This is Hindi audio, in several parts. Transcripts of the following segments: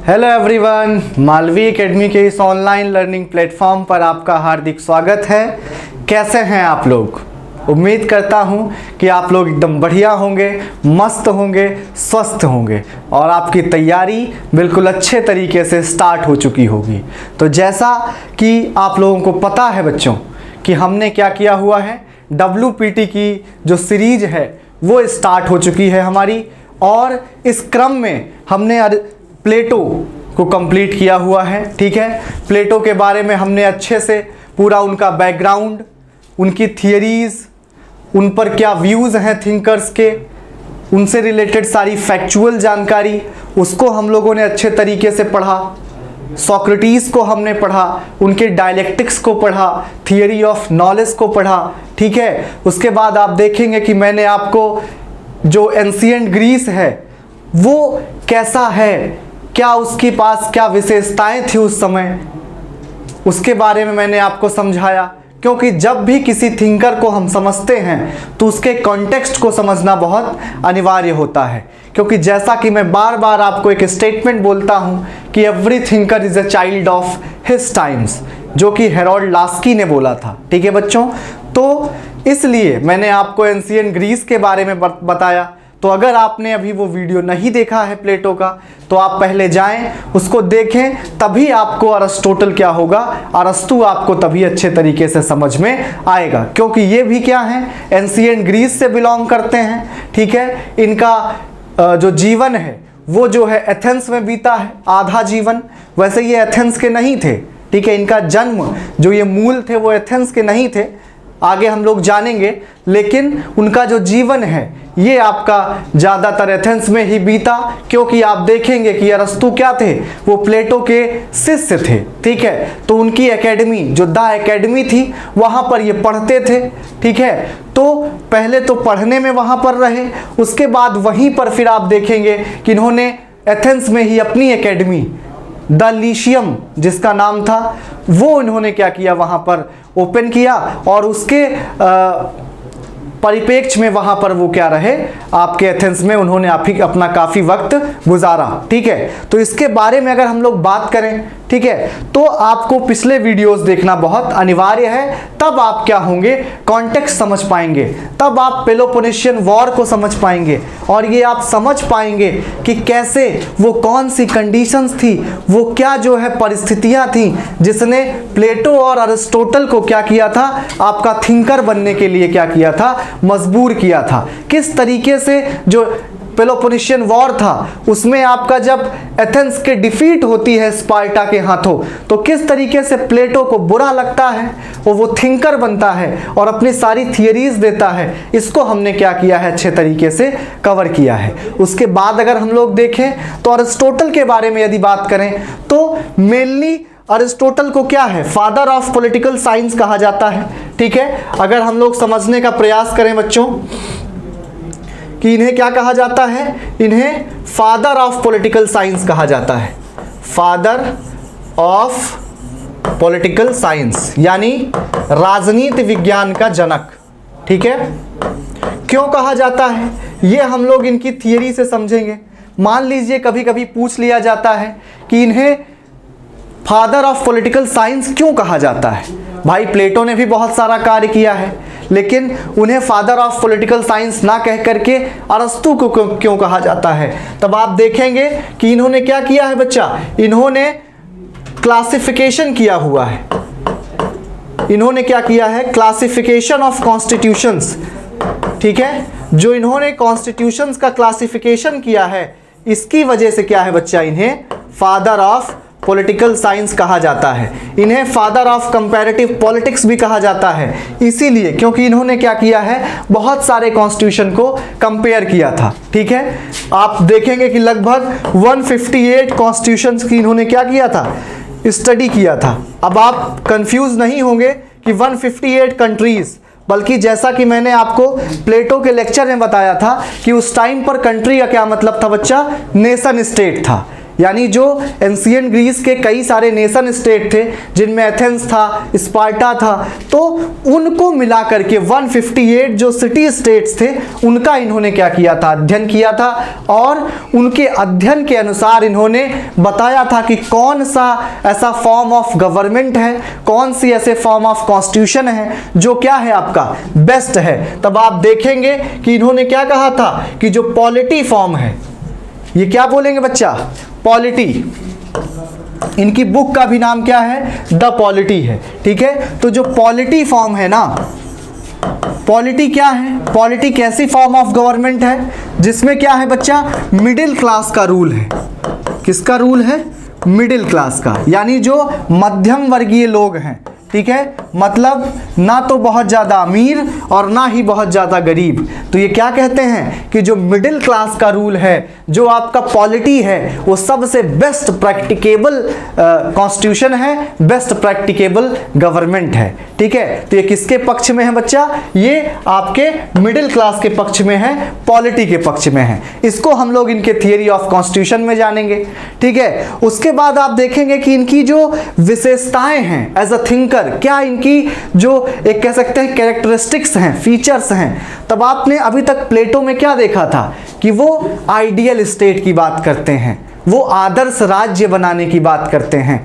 हेलो एवरीवन, मालवी एकेडमी के इस ऑनलाइन लर्निंग प्लेटफॉर्म पर आपका हार्दिक स्वागत है। कैसे हैं आप लोग? उम्मीद करता हूं कि आप लोग एकदम बढ़िया होंगे, मस्त होंगे, स्वस्थ होंगे और आपकी तैयारी बिल्कुल अच्छे तरीके से स्टार्ट हो चुकी होगी। तो जैसा कि आप लोगों को पता है बच्चों कि हमने क्या किया हुआ है, WPT की जो सीरीज है वो स्टार्ट हो चुकी है हमारी, और इस क्रम में हमने प्लेटो को कंप्लीट किया हुआ है। ठीक है, प्लेटो के बारे में हमने अच्छे से पूरा उनका बैकग्राउंड, उनकी थियरीज, उन पर क्या व्यूज़ हैं थिंकर्स के, उनसे रिलेटेड सारी फैक्चुअल जानकारी, उसको हम लोगों ने अच्छे तरीके से पढ़ा। सोक्रेटिस को हमने पढ़ा, उनके डायलेक्टिक्स को पढ़ा, थियरी ऑफ नॉलेज को पढ़ा। ठीक है, उसके बाद आप देखेंगे कि मैंने आपको जो एंशिएंट ग्रीस है वो कैसा है, क्या उसके पास क्या विशेषताएं थी उस समय, उसके बारे में मैंने आपको समझाया। क्योंकि जब भी किसी थिंकर को हम समझते हैं तो उसके कॉन्टेक्स्ट को समझना बहुत अनिवार्य होता है। क्योंकि जैसा कि मैं बार बार आपको एक स्टेटमेंट बोलता हूं कि every thinker is a child of his times, जो कि हेरोल्ड लास्की ने बोला था। ठीक है बच्चों, तो इसलिए मैंने आपको एंशिएंट ग्रीस के बारे में बताया। तो अगर आपने अभी वो वीडियो नहीं देखा है प्लेटो का, तो आप पहले जाएं, उसको देखें, तभी आपको अरिस्टोटल क्या होगा, अरस्तु आपको तभी अच्छे तरीके से समझ में आएगा। क्योंकि ये भी क्या है, एंशिएंट ग्रीस से बिलोंग करते हैं। ठीक है, इनका जो जीवन है वो जो है एथेंस में बीता है आधा जीवन। वैसे ये एथेंस के नहीं थे। ठीक है, इनका जन्म जो ये मूल थे वो एथेंस के नहीं थे, आगे हम लोग जानेंगे। लेकिन उनका जो जीवन है ये आपका ज़्यादातर एथेंस में ही बीता। क्योंकि आप देखेंगे कि अरस्तु क्या थे, वो प्लेटो के शिष्य थे। ठीक है, तो उनकी एकेडमी जो द एकेडमी थी वहाँ पर ये पढ़ते थे। ठीक है, तो पहले तो पढ़ने में वहाँ पर रहे, उसके बाद वहीं पर फिर आप देखेंगे कि इन्होंने एथेंस में ही अपनी एकेडमी द लीशियम जिसका नाम था वो इन्होंने क्या किया, वहाँ पर ओपन किया, और उसके परिप्रेक्ष्य में वहाँ पर वो क्या रहे, आपके एथेंस में उन्होंने अपना काफ़ी वक्त गुजारा। ठीक है, तो इसके बारे में अगर हम लोग बात करें, ठीक है, तो आपको पिछले वीडियोस देखना बहुत अनिवार्य है। तब आप क्या होंगे, कॉन्टेक्स्ट समझ पाएंगे, तब आप पेलोपोनेशियन वॉर को समझ पाएंगे, और ये आप समझ पाएंगे कि कैसे वो कौन सी कंडीशंस थी, वो क्या जो है परिस्थितियां थी जिसने प्लेटो और अरिस्टोटल को क्या किया था, आपका थिंकर बनने के लिए क्या किया था, मजबूर किया था। किस तरीके से जो पेलोपोनेशियन वॉर था उसमें आपका जब एथेंस के डिफीट होती है स्पार्टा के हाथों, तो किस तरीके से प्लेटो को बुरा लगता है, वो थिंकर बनता है और अपनी सारी थियरीज देता है। इसको हमने क्या किया है, अच्छे तरीके से कवर किया है। उसके बाद अगर हम लोग देखें तो अरिस्टोटल के बारे में यदि बात करें तो मेनली अरिस्टोटल को क्या है, फादर ऑफ पॉलिटिकल साइंस कहा जाता है। ठीक है, अगर हम लोग समझने का प्रयास करें बच्चों कि इन्हें क्या कहा जाता है, इन्हें फादर ऑफ पॉलिटिकल साइंस कहा जाता है। फादर ऑफ पॉलिटिकल साइंस यानी राजनीति विज्ञान का जनक। ठीक है, क्यों कहा जाता है ये हम लोग इनकी थियरी से समझेंगे। मान लीजिए कभी कभी पूछ लिया जाता है कि इन्हें फादर ऑफ पॉलिटिकल साइंस क्यों कहा जाता है। भाई प्लेटो ने भी बहुत सारा कार्य किया है, लेकिन उन्हें फादर ऑफ पॉलिटिकल साइंस ना कह करके अरस्तु को क्यों कहा जाता है। तब आप देखेंगे कि इन्होंने क्या किया है बच्चा, इन्होंने क्लासिफिकेशन किया हुआ है। इन्होंने क्या किया है, क्लासिफिकेशन ऑफ कॉन्स्टिट्यूशंस। ठीक है, जो इन्होंने कॉन्स्टिट्यूशंस का क्लासिफिकेशन किया है, इसकी वजह से क्या है बच्चा, इन्हें फादर ऑफ पॉलिटिकल साइंस कहा जाता है। इन्हें फादर ऑफ कंपैरेटिव पॉलिटिक्स भी कहा जाता है, इसीलिए क्योंकि इन्होंने क्या किया है, बहुत सारे कॉन्स्टिट्यूशन को कंपेयर किया था। ठीक है, आप देखेंगे कि लगभग 158 कॉन्स्टिट्यूशंस की इन्होंने क्या किया था, स्टडी किया था। अब आप कंफ्यूज नहीं होंगे कि 158 कंट्रीज, बल्कि जैसा कि मैंने आपको प्लेटो के लेक्चर में बताया था कि उस टाइम पर कंट्री का क्या मतलब था बच्चा, नेशन स्टेट था। यानी जो एंशियंट ग्रीस के कई सारे नेशन स्टेट थे, जिनमें एथेंस था, स्पार्टा था, तो उनको मिला करके 158 जो सिटी स्टेट्स थे उनका इन्होंने क्या किया था, अध्ययन किया था। और उनके अध्ययन के अनुसार इन्होंने बताया था कि कौन सा ऐसा फॉर्म ऑफ गवर्नमेंट है, कौन सी ऐसे फॉर्म ऑफ कॉन्स्टिट्यूशन है जो क्या है आपका बेस्ट है। तब आप देखेंगे कि इन्होंने क्या कहा था कि जो पॉलिटी फॉर्म है, ये क्या बोलेंगे बच्चा, पॉलिटी। इनकी बुक का भी नाम क्या है, द पॉलिटी है, ठीक है। तो जो पॉलिटी फॉर्म है ना, पॉलिटी क्या है, पॉलिटी कैसी फॉर्म ऑफ गवर्नमेंट है जिसमें क्या है बच्चा, मिडिल क्लास का रूल है। किसका रूल है, मिडिल क्लास का, यानी जो मध्यम वर्गीय लोग हैं, ठीक है, मतलब ना तो बहुत ज़्यादा अमीर और ना ही बहुत ज़्यादा गरीब। तो ये क्या कहते हैं कि जो मिडिल क्लास का रूल है, जो आपका पॉलिटी है, वो सबसे बेस्ट प्रैक्टिकेबल कॉन्स्टिट्यूशन है, बेस्ट प्रैक्टिकेबल गवर्नमेंट है, ठीक है। तो ये किसके पक्ष में है बच्चा, ये आपके मिडिल क्लास के पक्ष में है, पॉलिटी के पक्ष में है। इसको हम लोग इनके थियरी ऑफ कॉन्स्टिट्यूशन में जानेंगे, ठीक है। उसके बाद आप देखेंगे कि इनकी जो विशेषताएं हैं एज अ थिंकर, क्या इनकी जो एक कह सकते हैं कैरेक्टरिस्टिक्स हैं, फीचर्स हैं। तब आपने अभी तक प्लेटो में क्या देखा था कि वो आइडियल स्टेट की बात करते हैं, वो आदर्श राज्य बनाने की बात करते हैं।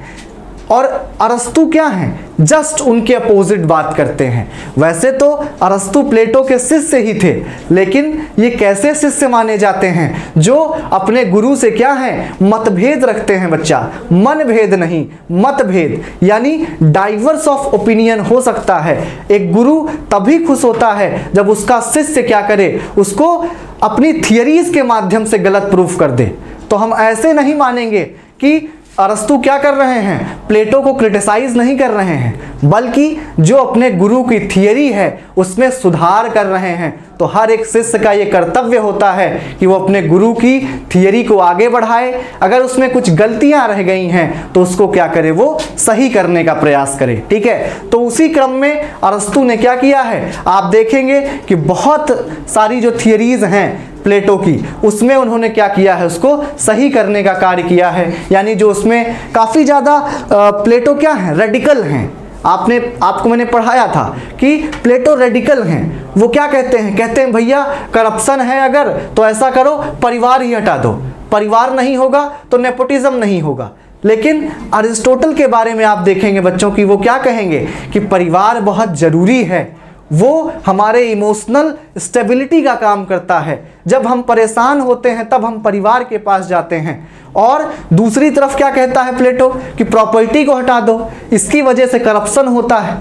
और अरस्तु क्या हैं, जस्ट उनके अपोजिट बात करते हैं। वैसे तो अरस्तु प्लेटो के शिष्य ही थे, लेकिन ये कैसे शिष्य माने जाते हैं, जो अपने गुरु से क्या है, मतभेद रखते हैं बच्चा, मनभेद नहीं, मतभेद, यानी डाइवर्स ऑफ ओपिनियन हो सकता है। एक गुरु तभी खुश होता है जब उसका शिष्य क्या करे, उसको अपनी थियरीज के माध्यम से गलत प्रूफ कर दे। तो हम ऐसे नहीं मानेंगे कि अरस्तु क्या कर रहे हैं, प्लेटो को क्रिटिसाइज नहीं कर रहे हैं, बल्कि जो अपने गुरु की थियरी है उसमें सुधार कर रहे हैं। तो हर एक शिष्य का ये कर्तव्य होता है कि वो अपने गुरु की थियरी को आगे बढ़ाए। अगर उसमें कुछ गलतियां रह गई हैं तो उसको क्या करे, वो सही करने का प्रयास करे, ठीक है। तो उसी क्रम में अरस्तु ने क्या किया है, आप देखेंगे कि बहुत सारी जो थियरीज हैं प्लेटो की, उसमें उन्होंने क्या किया है, उसको सही करने का कार्य किया है। यानी जो उसमें काफ़ी ज़्यादा प्लेटो क्या है, रेडिकल हैं। आपको मैंने पढ़ाया था कि प्लेटो रेडिकल हैं। वो क्या कहते हैं, कहते हैं भैया करप्शन है अगर तो ऐसा करो, परिवार ही हटा दो, परिवार नहीं होगा तो नेपोटिज्म नहीं होगा। लेकिन अरिस्टोटल के बारे में आप देखेंगे बच्चों की, वो क्या कहेंगे कि परिवार बहुत ज़रूरी है, वो हमारे इमोशनल स्टेबिलिटी का काम करता है। जब हम परेशान होते हैं तब हम परिवार के पास जाते हैं। और दूसरी तरफ क्या कहता है प्लेटो कि प्रॉपर्टी को हटा दो, इसकी वजह से करप्शन होता है।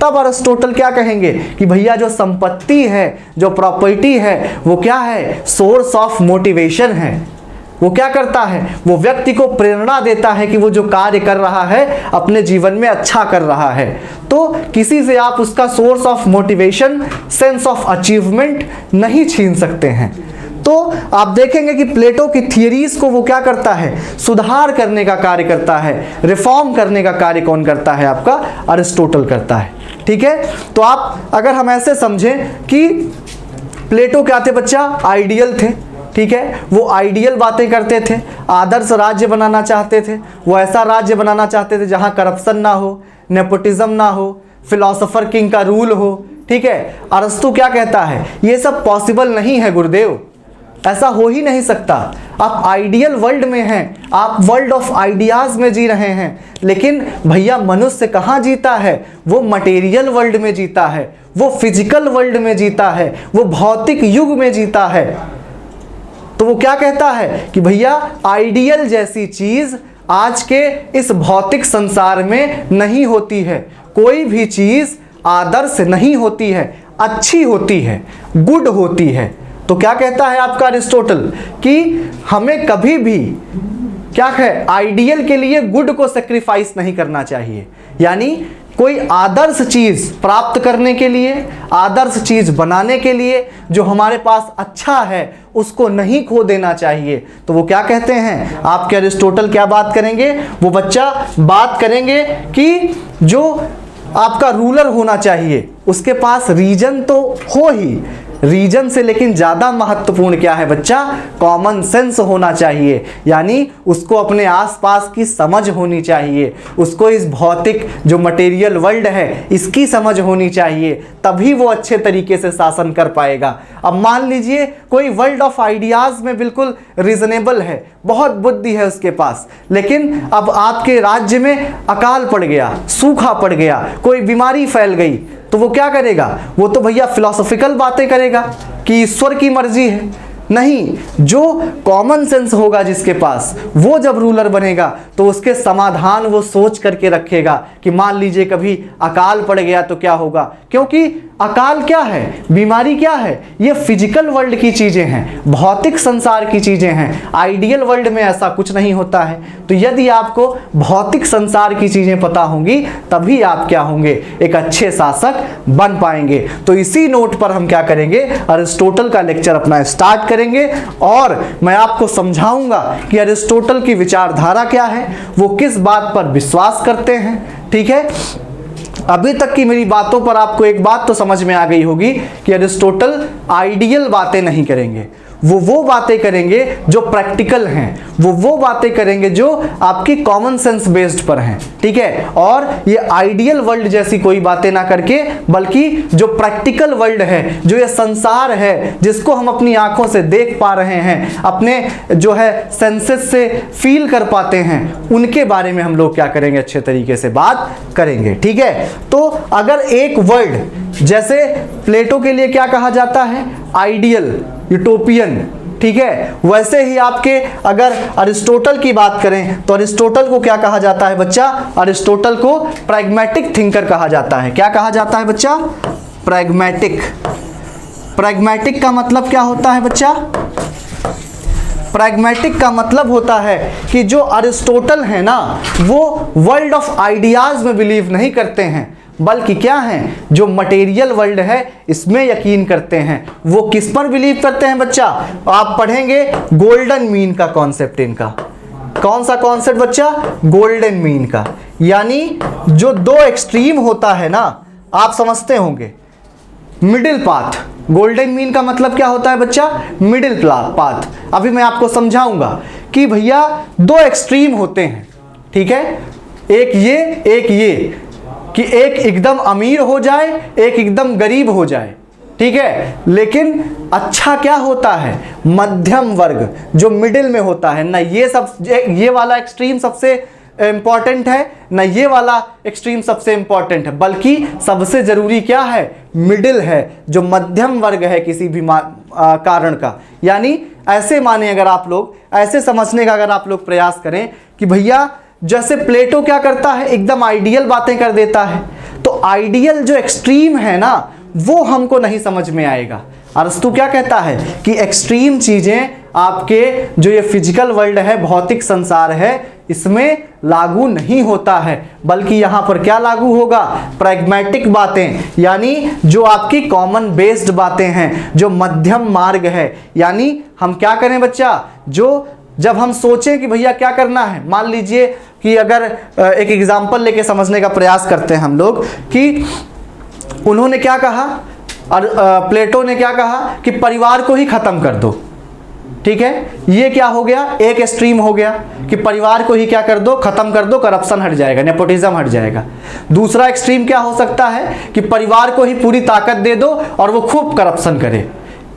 तब अरिस्टोटल क्या कहेंगे कि भैया जो संपत्ति है, जो प्रॉपर्टी है, वो क्या है, सोर्स ऑफ मोटिवेशन है। वो क्या करता है, वो व्यक्ति को प्रेरणा देता है कि वो जो कार्य कर रहा है अपने जीवन में अच्छा कर रहा है। तो किसी से आप उसका source of motivation, sense of achievement नहीं छीन सकते हैं। तो आप देखेंगे कि प्लेटो की थियरीज को वो क्या करता है, सुधार करने का कार्य करता है, रिफॉर्म करने का कार्य कौन करता है, आपका अरिस्टोटल करता है, ठीक है। तो आप अगर हम ऐसे समझें कि प्लेटो क्या थे बच्चा, आइडियल थे, ठीक है। वो आइडियल बातें करते थे, आदर्श राज्य बनाना चाहते थे। वो ऐसा राज्य बनाना चाहते थे जहां करप्शन ना हो, नेपोटिज्म ना हो, फिलोसोफर किंग का रूल हो, ठीक है। अरस्तु क्या कहता है, ये सब पॉसिबल नहीं है गुरुदेव, ऐसा हो ही नहीं सकता। आप आइडियल वर्ल्ड में हैं, आप वर्ल्ड ऑफ आइडियाज में जी रहे हैं। लेकिन भैया मनुष्य कहाँ जीता है, वो मटेरियल वर्ल्ड में जीता है, वो फिजिकल वर्ल्ड में जीता है, वो भौतिक युग में जीता है। तो वो क्या कहता है कि भैया आइडियल जैसी चीज आज के इस भौतिक संसार में नहीं होती है। कोई भी चीज आदर्श नहीं होती है, अच्छी होती है, गुड होती है। तो क्या कहता है आपका अरिस्टोटल कि हमें कभी भी क्या है, आइडियल के लिए गुड को सेक्रीफाइस नहीं करना चाहिए। यानी कोई आदर्श चीज प्राप्त करने के लिए, आदर्श चीज बनाने के लिए जो हमारे पास अच्छा है उसको नहीं खो देना चाहिए। तो वो क्या कहते हैं आपके अरिस्टोटल, क्या बात करेंगे, वो बच्चा बात करेंगे कि जो आपका रूलर होना चाहिए उसके पास रीजन तो हो ही, रीजन से लेकिन ज़्यादा महत्वपूर्ण क्या है बच्चा? कॉमन सेंस होना चाहिए, यानी उसको अपने आसपास की समझ होनी चाहिए, उसको इस भौतिक जो मटेरियल वर्ल्ड है इसकी समझ होनी चाहिए, तभी वो अच्छे तरीके से शासन कर पाएगा। अब मान लीजिए कोई वर्ल्ड ऑफ आइडियाज़ में बिल्कुल रीजनेबल है, बहुत बुद्धि है उसके पास, लेकिन अब आपके राज्य में अकाल पड़ गया, सूखा पड़ गया, कोई बीमारी फैल गई, तो वो क्या करेगा? वो तो भैया फिलोसॉफिकल बातें करेगा कि ईश्वर की मर्जी है। नहीं, जो कॉमन सेंस होगा जिसके पास, वो जब रूलर बनेगा तो उसके समाधान वो सोच करके रखेगा कि मान लीजिए कभी अकाल पड़ गया तो क्या होगा, क्योंकि अकाल क्या है, बीमारी क्या है, ये फिजिकल वर्ल्ड की चीज़ें हैं, भौतिक संसार की चीज़ें हैं। आइडियल वर्ल्ड में ऐसा कुछ नहीं होता है। तो यदि आपको भौतिक संसार की चीज़ें पता होंगी तभी आप क्या होंगे? एक अच्छे शासक बन पाएंगे। तो इसी नोट पर हम क्या करेंगे? अरिस्टोटल का लेक्चर अपना स्टार्ट करेंगे और मैं आपको समझाऊंगा कि अरिस्टोटल की विचारधारा क्या है, वो किस बात पर विश्वास करते हैं। ठीक है, अभी तक की मेरी बातों पर आपको एक बात तो समझ में आ गई होगी कि अरिस्टोटल आइडियल बातें नहीं करेंगे, वो बातें करेंगे जो प्रैक्टिकल हैं, वो बातें करेंगे जो आपकी कॉमन सेंस बेस्ड पर हैं। ठीक है, और ये आइडियल वर्ल्ड जैसी कोई बातें ना करके, बल्कि जो प्रैक्टिकल वर्ल्ड है, जो ये संसार है जिसको हम अपनी आंखों से देख पा रहे हैं, अपने जो है सेंसेस से फील कर पाते हैं, उनके बारे में हम लोग क्या करेंगे? अच्छे तरीके से बात करेंगे। ठीक है, तो अगर एक वर्ल्ड, जैसे प्लेटो के लिए क्या कहा जाता है? Ideal, utopian. ठीक है, वैसे ही आपके अगर अरिस्टोटल की बात करें तो अरिस्टोटल को क्या कहा जाता है बच्चा? अरिस्टोटल को प्रैग्मैटिक थिंकर कहा जाता है। क्या कहा जाता है बच्चा? प्रैग्मैटिक। प्रैग्मैटिक का मतलब क्या होता है बच्चा? प्रैग्मैटिक का मतलब होता है कि जो अरिस्टोटल है ना, वो वर्ल्ड ऑफ आइडियाज में बिलीव नहीं करते हैं, बल्कि क्या हैं? जो मटेरियल वर्ल्ड है इसमें यकीन करते हैं। वो किस पर बिलीव करते हैं बच्चा? आप पढ़ेंगे गोल्डन मीन का कॉन्सेप्ट इनका। कौन सा कॉन्सेप्ट बच्चा? गोल्डन मीन का। यानी जो दो एक्सट्रीम होता है ना, आप समझते होंगे, मिडिल पाथ। गोल्डन मीन का मतलब क्या होता है बच्चा? Middle path. अभी मैं आपको समझाऊंगा कि भैया दो एक्सट्रीम होते हैं। ठीक है, एक ये कि एक एकदम अमीर हो जाए, एक एकदम गरीब हो जाए। ठीक है, लेकिन अच्छा क्या होता है? मध्यम वर्ग जो मिडिल में होता है ना, ये वाला एक्सट्रीम सबसे इंपॉर्टेंट है, ना ये वाला एक्सट्रीम सबसे इंपॉर्टेंट है, बल्कि सबसे जरूरी क्या है? मिडिल है, जो मध्यम वर्ग है किसी भी कारण का। यानी ऐसे माने, अगर आप लोग ऐसे समझने का अगर आप लोग प्रयास करें कि भैया जैसे प्लेटो क्या करता है? एकदम आइडियल बातें कर देता है, तो आइडियल जो एक्सट्रीम है ना, वो हमको नहीं समझ में आएगा। अरस्तु क्या कहता है कि एक्सट्रीम चीजें आपके जो ये फिजिकल वर्ल्ड है, भौतिक संसार है, इसमें लागू नहीं होता है, बल्कि यहाँ पर क्या लागू होगा? प्रैग्मैटिक बातें, यानी जो आपकी कॉमन बेस्ड बातें हैं, जो मध्यम मार्ग है। यानी हम क्या करें बच्चा? जब हम सोचें कि भैया क्या करना है, मान लीजिए कि अगर एक एग्जाम्पल लेके समझने का प्रयास करते हैं हम लोग कि उन्होंने क्या कहा, और प्लेटो ने क्या कहा कि परिवार को ही खत्म कर दो। ठीक है, ये क्या हो गया? एक एक्सट्रीम हो गया कि परिवार को ही क्या कर दो? खत्म कर दो, करप्शन हट जाएगा, नेपोटिज्म हट जाएगा। दूसरा एक्सट्रीम क्या हो सकता है कि परिवार को ही पूरी ताकत दे दो और वो खूब करप्शन करे।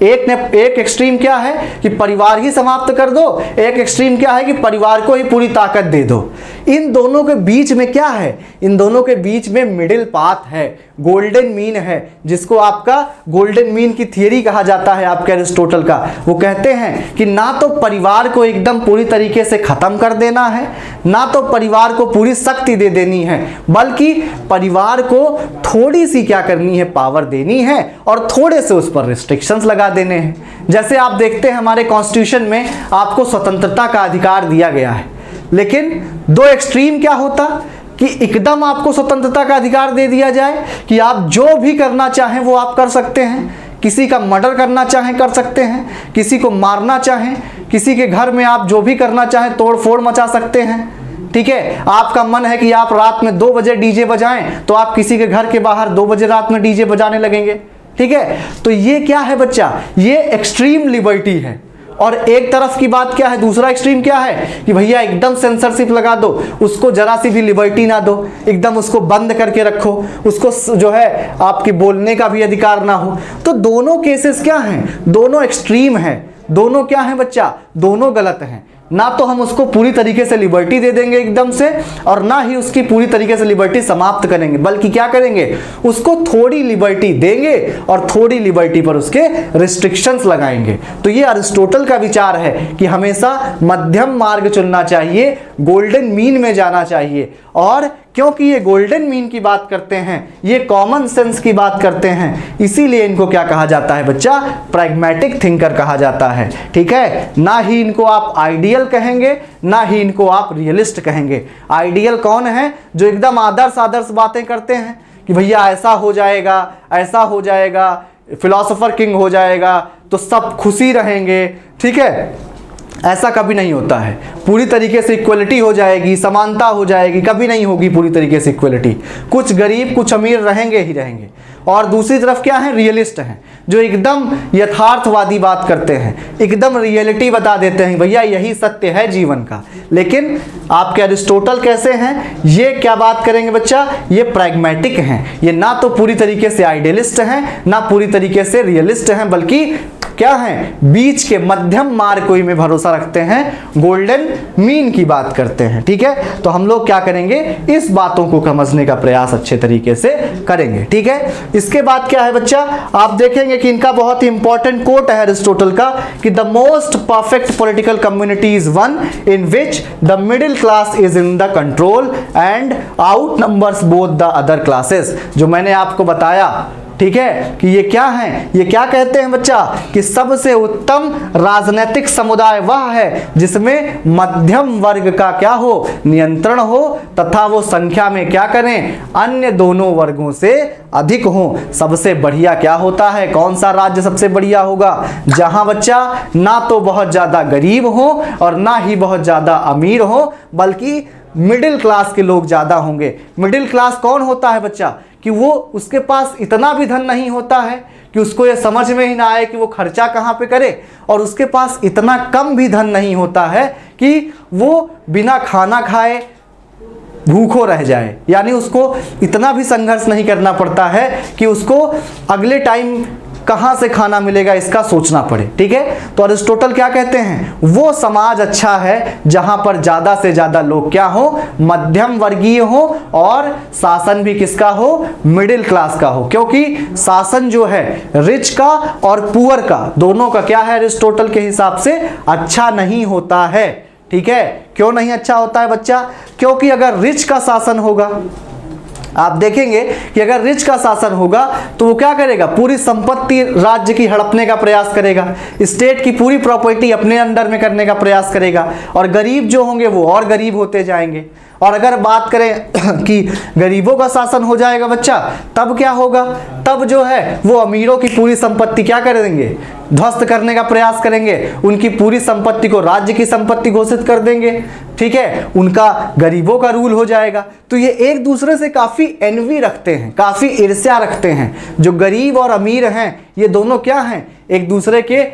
एक एक्सट्रीम क्या है कि परिवार ही समाप्त कर दो, एक एक्सट्रीम क्या है कि परिवार को ही पूरी ताकत दे दो। इन दोनों के बीच में क्या है? इन दोनों के बीच में मिडिल पाथ है, गोल्डन मीन है, जिसको आपका गोल्डन मीन की थियरी कहा जाता है आपके अरिस्टोटल का। वो कहते हैं कि ना तो परिवार को एकदम पूरी तरीके से खत्म कर देना है, ना तो परिवार को पूरी शक्ति दे देनी है, बल्कि परिवार को थोड़ी सी क्या करनी है? पावर देनी है, और थोड़े से उस पर रिस्ट्रिक्शंस लगा देने हैं। जैसे आप देखते हैं हमारे कॉन्स्टिट्यूशन में आपको स्वतंत्रता का अधिकार दिया गया है, लेकिन दो एक्सट्रीम क्या होता कि एकदम आपको स्वतंत्रता का अधिकार दे दिया जाए कि आप जो भी करना चाहें वो आप कर सकते हैं, किसी का मर्डर करना चाहें कर सकते हैं, किसी को मारना चाहें, किसी के घर में आप जो भी करना चाहें तोड़ फोड़ मचा सकते हैं। ठीक है, आपका मन है कि आप रात में 2 बजे डीजे बजाएं, तो आप किसी के घर के बाहर 2 बजे रात में डीजे बजाने लगेंगे। ठीक है। तो ये क्या है बच्चा, ये एक्सट्रीम लिबर्टी है। और एक तरफ की बात क्या है, दूसरा एक्सट्रीम क्या है कि भैया एकदम सेंसरशिप लगा दो, उसको जरा सी भी लिबर्टी ना दो, एकदम उसको बंद करके रखो, उसको जो है आपके बोलने का भी अधिकार ना हो। तो दोनों केसेस क्या हैं, दोनों एक्सट्रीम हैं, दोनों क्या हैं बच्चा, दोनों गलत हैं। ना तो हम उसको पूरी तरीके से लिबर्टी दे देंगे एकदम से, और ना ही उसकी पूरी तरीके से लिबर्टी समाप्त करेंगे, बल्कि क्या करेंगे, उसको थोड़ी लिबर्टी देंगे और थोड़ी लिबर्टी पर उसके रिस्ट्रिक्शंस लगाएंगे। तो ये अरिस्टोटल का विचार है कि हमेशा मध्यम मार्ग चुनना चाहिए, गोल्डन मीन में जाना चाहिए। और क्योंकि ये गोल्डन मीन की बात करते हैं, ये कॉमन सेंस की बात करते हैं, इसीलिए इनको क्या कहा जाता है बच्चा, प्रैग्मैटिक थिंकर कहा जाता है। ठीक है, ना ही इनको आप आइडियल कहेंगे, ना ही इनको आप रियलिस्ट कहेंगे। आइडियल कौन है, जो एकदम आदर्श बातें करते हैं कि भैया ऐसा हो जाएगा, ऐसा हो जाएगा, फिलोसोफर किंग हो जाएगा तो सब खुशी रहेंगे। ठीक है, ऐसा कभी नहीं होता है। पूरी तरीके से इक्वलिटी हो जाएगी, समानता हो जाएगी, कभी नहीं होगी पूरी तरीके से इक्वलिटी। कुछ गरीब कुछ अमीर रहेंगे ही रहेंगे। और दूसरी तरफ क्या है, रियलिस्ट हैं, जो एकदम यथार्थवादी बात करते हैं, एकदम रियलिटी बता देते हैं, भैया यही सत्य है जीवन का। लेकिन आपके अरिस्टोटल कैसे हैं, ये क्या बात करेंगे बच्चा, ये प्रैग्मैटिक हैं। ये ना तो पूरी तरीके से आइडियलिस्ट हैं, ना पूरी तरीके से रियलिस्ट हैं, बल्कि क्या हैं, बीच के मध्यम मार्ग को ही में भरोसा रखते हैं, गोल्डन मीन की बात करते हैं। ठीक है, तो हम लोग क्या करेंगे, इस बातों को समझने का प्रयास अच्छे तरीके से करेंगे। ठीक है, इसके बाद क्या है बच्चा, आप देखेंगे कि इनका बहुत ही इंपॉर्टेंट कोट है अरिस्टोटल का कि the most perfect political community is one in which the middle class is in the control and out numbers both the other classes. जो मैंने आपको बताया, ठीक है, कि ये क्या है, ये क्या कहते हैं बच्चा, कि सबसे उत्तम राजनीतिक समुदाय वह है जिसमें मध्यम वर्ग का क्या हो, नियंत्रण हो, तथा वो संख्या में क्या करें, अन्य दोनों वर्गों से अधिक हो। सबसे बढ़िया क्या होता है, कौन सा राज्य सबसे बढ़िया होगा, जहां बच्चा ना तो बहुत ज्यादा गरीब हो और ना ही बहुत ज्यादा अमीर हो, बल्कि मिडिल क्लास के लोग ज्यादा होंगे। मिडिल क्लास कौन होता है बच्चा, कि वो उसके पास इतना भी धन नहीं होता है कि उसको ये समझ में ही ना आए कि वो खर्चा कहाँ पे करे, और उसके पास इतना कम भी धन नहीं होता है कि वो बिना खाना खाए भूखों रह जाए। यानी उसको इतना भी संघर्ष नहीं करना पड़ता है कि उसको अगले टाइम कहाँ से खाना मिलेगा इसका सोचना पड़े। ठीक है, तो अरिस्टोटल क्या कहते हैं, वो समाज अच्छा है जहां पर ज्यादा से ज्यादा लोग क्या हो, मध्यम वर्गीय हो, और शासन भी किसका हो, मिडिल क्लास का हो। क्योंकि शासन जो है रिच का और पुअर का दोनों का क्या है, अरिस्टोटल के हिसाब से अच्छा नहीं होता है। ठीक है, क्यों नहीं अच्छा होता है बच्चा, क्योंकि अगर रिच का शासन होगा, आप देखेंगे कि अगर रिच का शासन होगा तो वो क्या करेगा, पूरी संपत्ति राज्य की हड़पने का प्रयास करेगा, स्टेट की पूरी प्रॉपर्टी अपने अंडर में करने का प्रयास करेगा, और गरीब जो होंगे वो और गरीब होते जाएंगे। और अगर बात करें कि गरीबों का शासन हो जाएगा बच्चा, तब क्या होगा, तब जो है वो अमीरों की पूरी संपत्ति क्या कर देंगे, ध्वस्त करने का प्रयास करेंगे, उनकी पूरी संपत्ति को राज्य की संपत्ति घोषित कर देंगे। ठीक है, उनका गरीबों का रूल हो जाएगा। तो ये एक दूसरे से काफी एनवी रखते हैं, काफी ईर्ष्या रखते हैं। जो गरीब और अमीर हैं ये दोनों क्या हैं, एक दूसरे के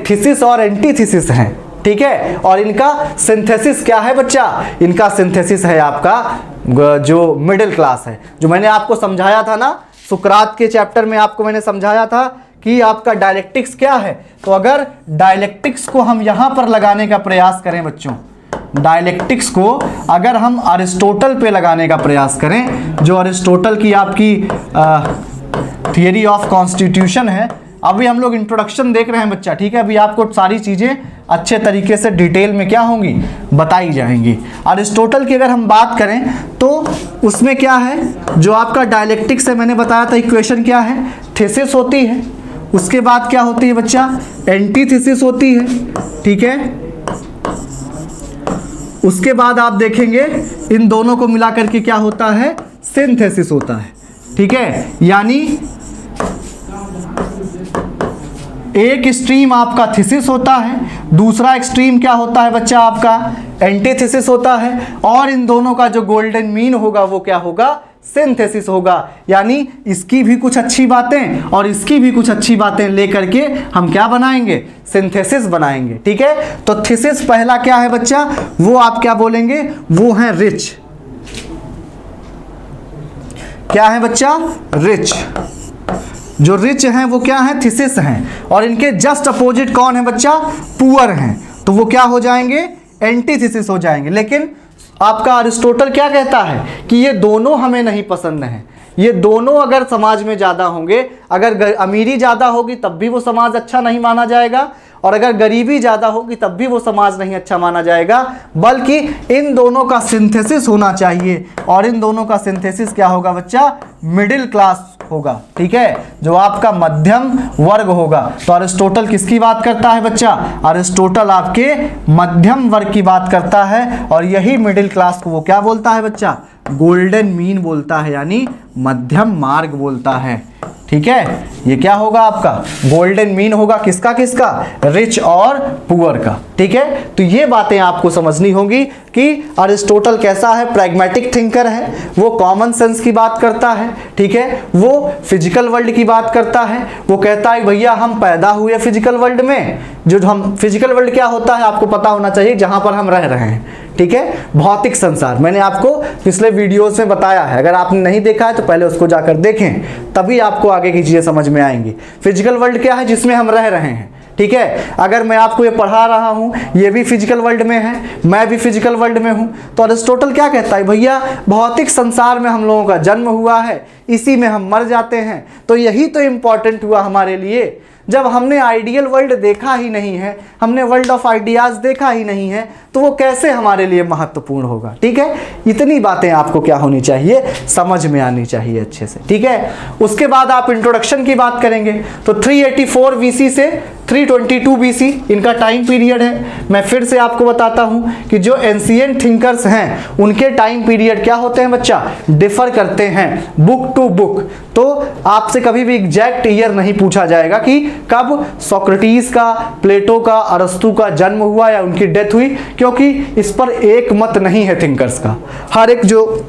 थीसिस और एंटीथीसिस हैं। ठीक है, और इनका सिंथेसिस क्या है बच्चा, इनका सिंथेसिस है आपका जो मिडिल क्लास है। जो मैंने आपको समझाया था ना, सुकरात के चैप्टर में आपको मैंने समझाया था कि आपका डायलेक्टिक्स क्या है। तो अगर डायलेक्टिक्स को हम यहां पर लगाने का प्रयास करें बच्चों, डायलेक्टिक्स को अगर हम अरिस्टोटल पे लगाने का प्रयास करें, जो अरिस्टोटल की आपकी थियरी ऑफ कॉन्स्टिट्यूशन है, अभी हम लोग इंट्रोडक्शन देख रहे हैं बच्चा। ठीक है, अभी आपको सारी चीज़ें अच्छे तरीके से डिटेल में क्या होंगी, बताई जाएंगी। अरिस्टोटल की अगर हम बात करें तो उसमें क्या है, जो आपका डायलेक्टिक्स है, मैंने बताया था इक्वेशन क्या है, थीसिस होती है, उसके बाद क्या होती है बच्चा, एंटीथीसिस होती है। ठीक है, उसके बाद आप देखेंगे इन दोनों को मिला करके क्या होता है, सिंथेसिस होता है। ठीक है, यानी एक एक्सट्रीम आपका थीसिस होता है, दूसरा एक्सट्रीम क्या होता है बच्चा, आपका एंटीथीसिस होता है, और इन दोनों का जो गोल्डन मीन होगा वो क्या होगा, सिंथेसिस होगा। यानी इसकी भी कुछ अच्छी बातें और इसकी भी कुछ अच्छी बातें लेकर के हम क्या बनाएंगे, सिंथेसिस बनाएंगे। ठीक है, तो थीसिस पहला क्या है बच्चा, वो आप क्या बोलेंगे, वो है रिच। क्या है बच्चा, रिच। जो रिच हैं वो क्या है, थीसिस हैं। और इनके जस्ट अपोजिट कौन है बच्चा, पुअर हैं। तो वो क्या हो जाएंगे, एंटीथीसिस हो जाएंगे। लेकिन आपका अरिस्टोटल क्या कहता है कि ये दोनों हमें नहीं पसंद हैं। ये दोनों अगर समाज में ज़्यादा होंगे, अगर अमीरी ज़्यादा होगी तब भी वो समाज अच्छा नहीं माना जाएगा, और अगर गरीबी ज़्यादा होगी तब भी वो समाज नहीं अच्छा माना जाएगा, बल्कि इन दोनों का सिंथेसिस होना चाहिए। और इन दोनों का सिंथेसिस क्या होगा बच्चा, मिडिल क्लास होगा। ठीक है, जो आपका मध्यम वर्ग होगा। तो अरिस्टोटल किसकी बात करता है बच्चा, अरिस्टोटल आपके मध्यम वर्ग की बात करता है। और यही मिडिल क्लास को वो क्या बोलता है बच्चा, गोल्डन मीन बोलता है, यानी मध्यम मार्ग बोलता है। ठीक है, ये क्या होगा आपका, गोल्डन मीन होगा किसका किसका, रिच और पुअर का। ठीक है, तो ये बातें आपको समझनी होंगी कि अरिस्टोटल कैसा है, प्रैग्मेटिक थिंकर है, वो कॉमन सेंस की बात करता है। ठीक है, वो फिजिकल वर्ल्ड की बात करता है। वो कहता है भैया हम पैदा हुए फिजिकल वर्ल्ड में, जो हम फिजिकल वर्ल्ड क्या होता है आपको पता होना चाहिए, जहां पर हम रह रहे हैं। ठीक है, भौतिक संसार मैंने आपको पिछले वीडियोस में बताया है, अगर आपने नहीं देखा है तो पहले उसको जाकर देखें, तभी आपको आगे की चीजें समझ में आएंगी। फिजिकल वर्ल्ड क्या है, जिसमें हम रह रहे हैं। ठीक है, अगर मैं आपको ये पढ़ा रहा हूँ, ये भी फिजिकल वर्ल्ड में है, मैं भी फिजिकल वर्ल्ड में हूँ। तो अरिस्टोटल क्या कहता है, भैया भौतिक संसार में हम लोगों का जन्म हुआ है, इसी में हम मर जाते हैं। तो यही तो इम्पॉर्टेंट हुआ हमारे लिए। जब हमने आइडियल वर्ल्ड देखा ही नहीं है, हमने वर्ल्ड ऑफ आइडियाज देखा ही नहीं है, तो वो कैसे हमारे लिए महत्वपूर्ण होगा। ठीक है, इतनी बातें आपको क्या होनी चाहिए, समझ में आनी चाहिए अच्छे से। ठीक है, उसके बाद आप इंट्रोडक्शन की बात करेंगे। तो 384 BC से 322 BC इनका टाइम पीरियड है। मैं फिर से आपको बताता हूं कि जो एंशिएंट थिंकर्स हैं उनके टाइम पीरियड क्या होते हैं बच्चा, डिफर करते हैं बुक टू बुक। तो आपसे कभी भी एग्जैक्ट ईयर नहीं पूछा जाएगा कि कब सोक्रेटिस का, प्लेटो का, अरस्तु का जन्म हुआ या उनकी डेथ हुई, क्योंकि इस पर एक मत नहीं है थिंकर्स का। हर एक जो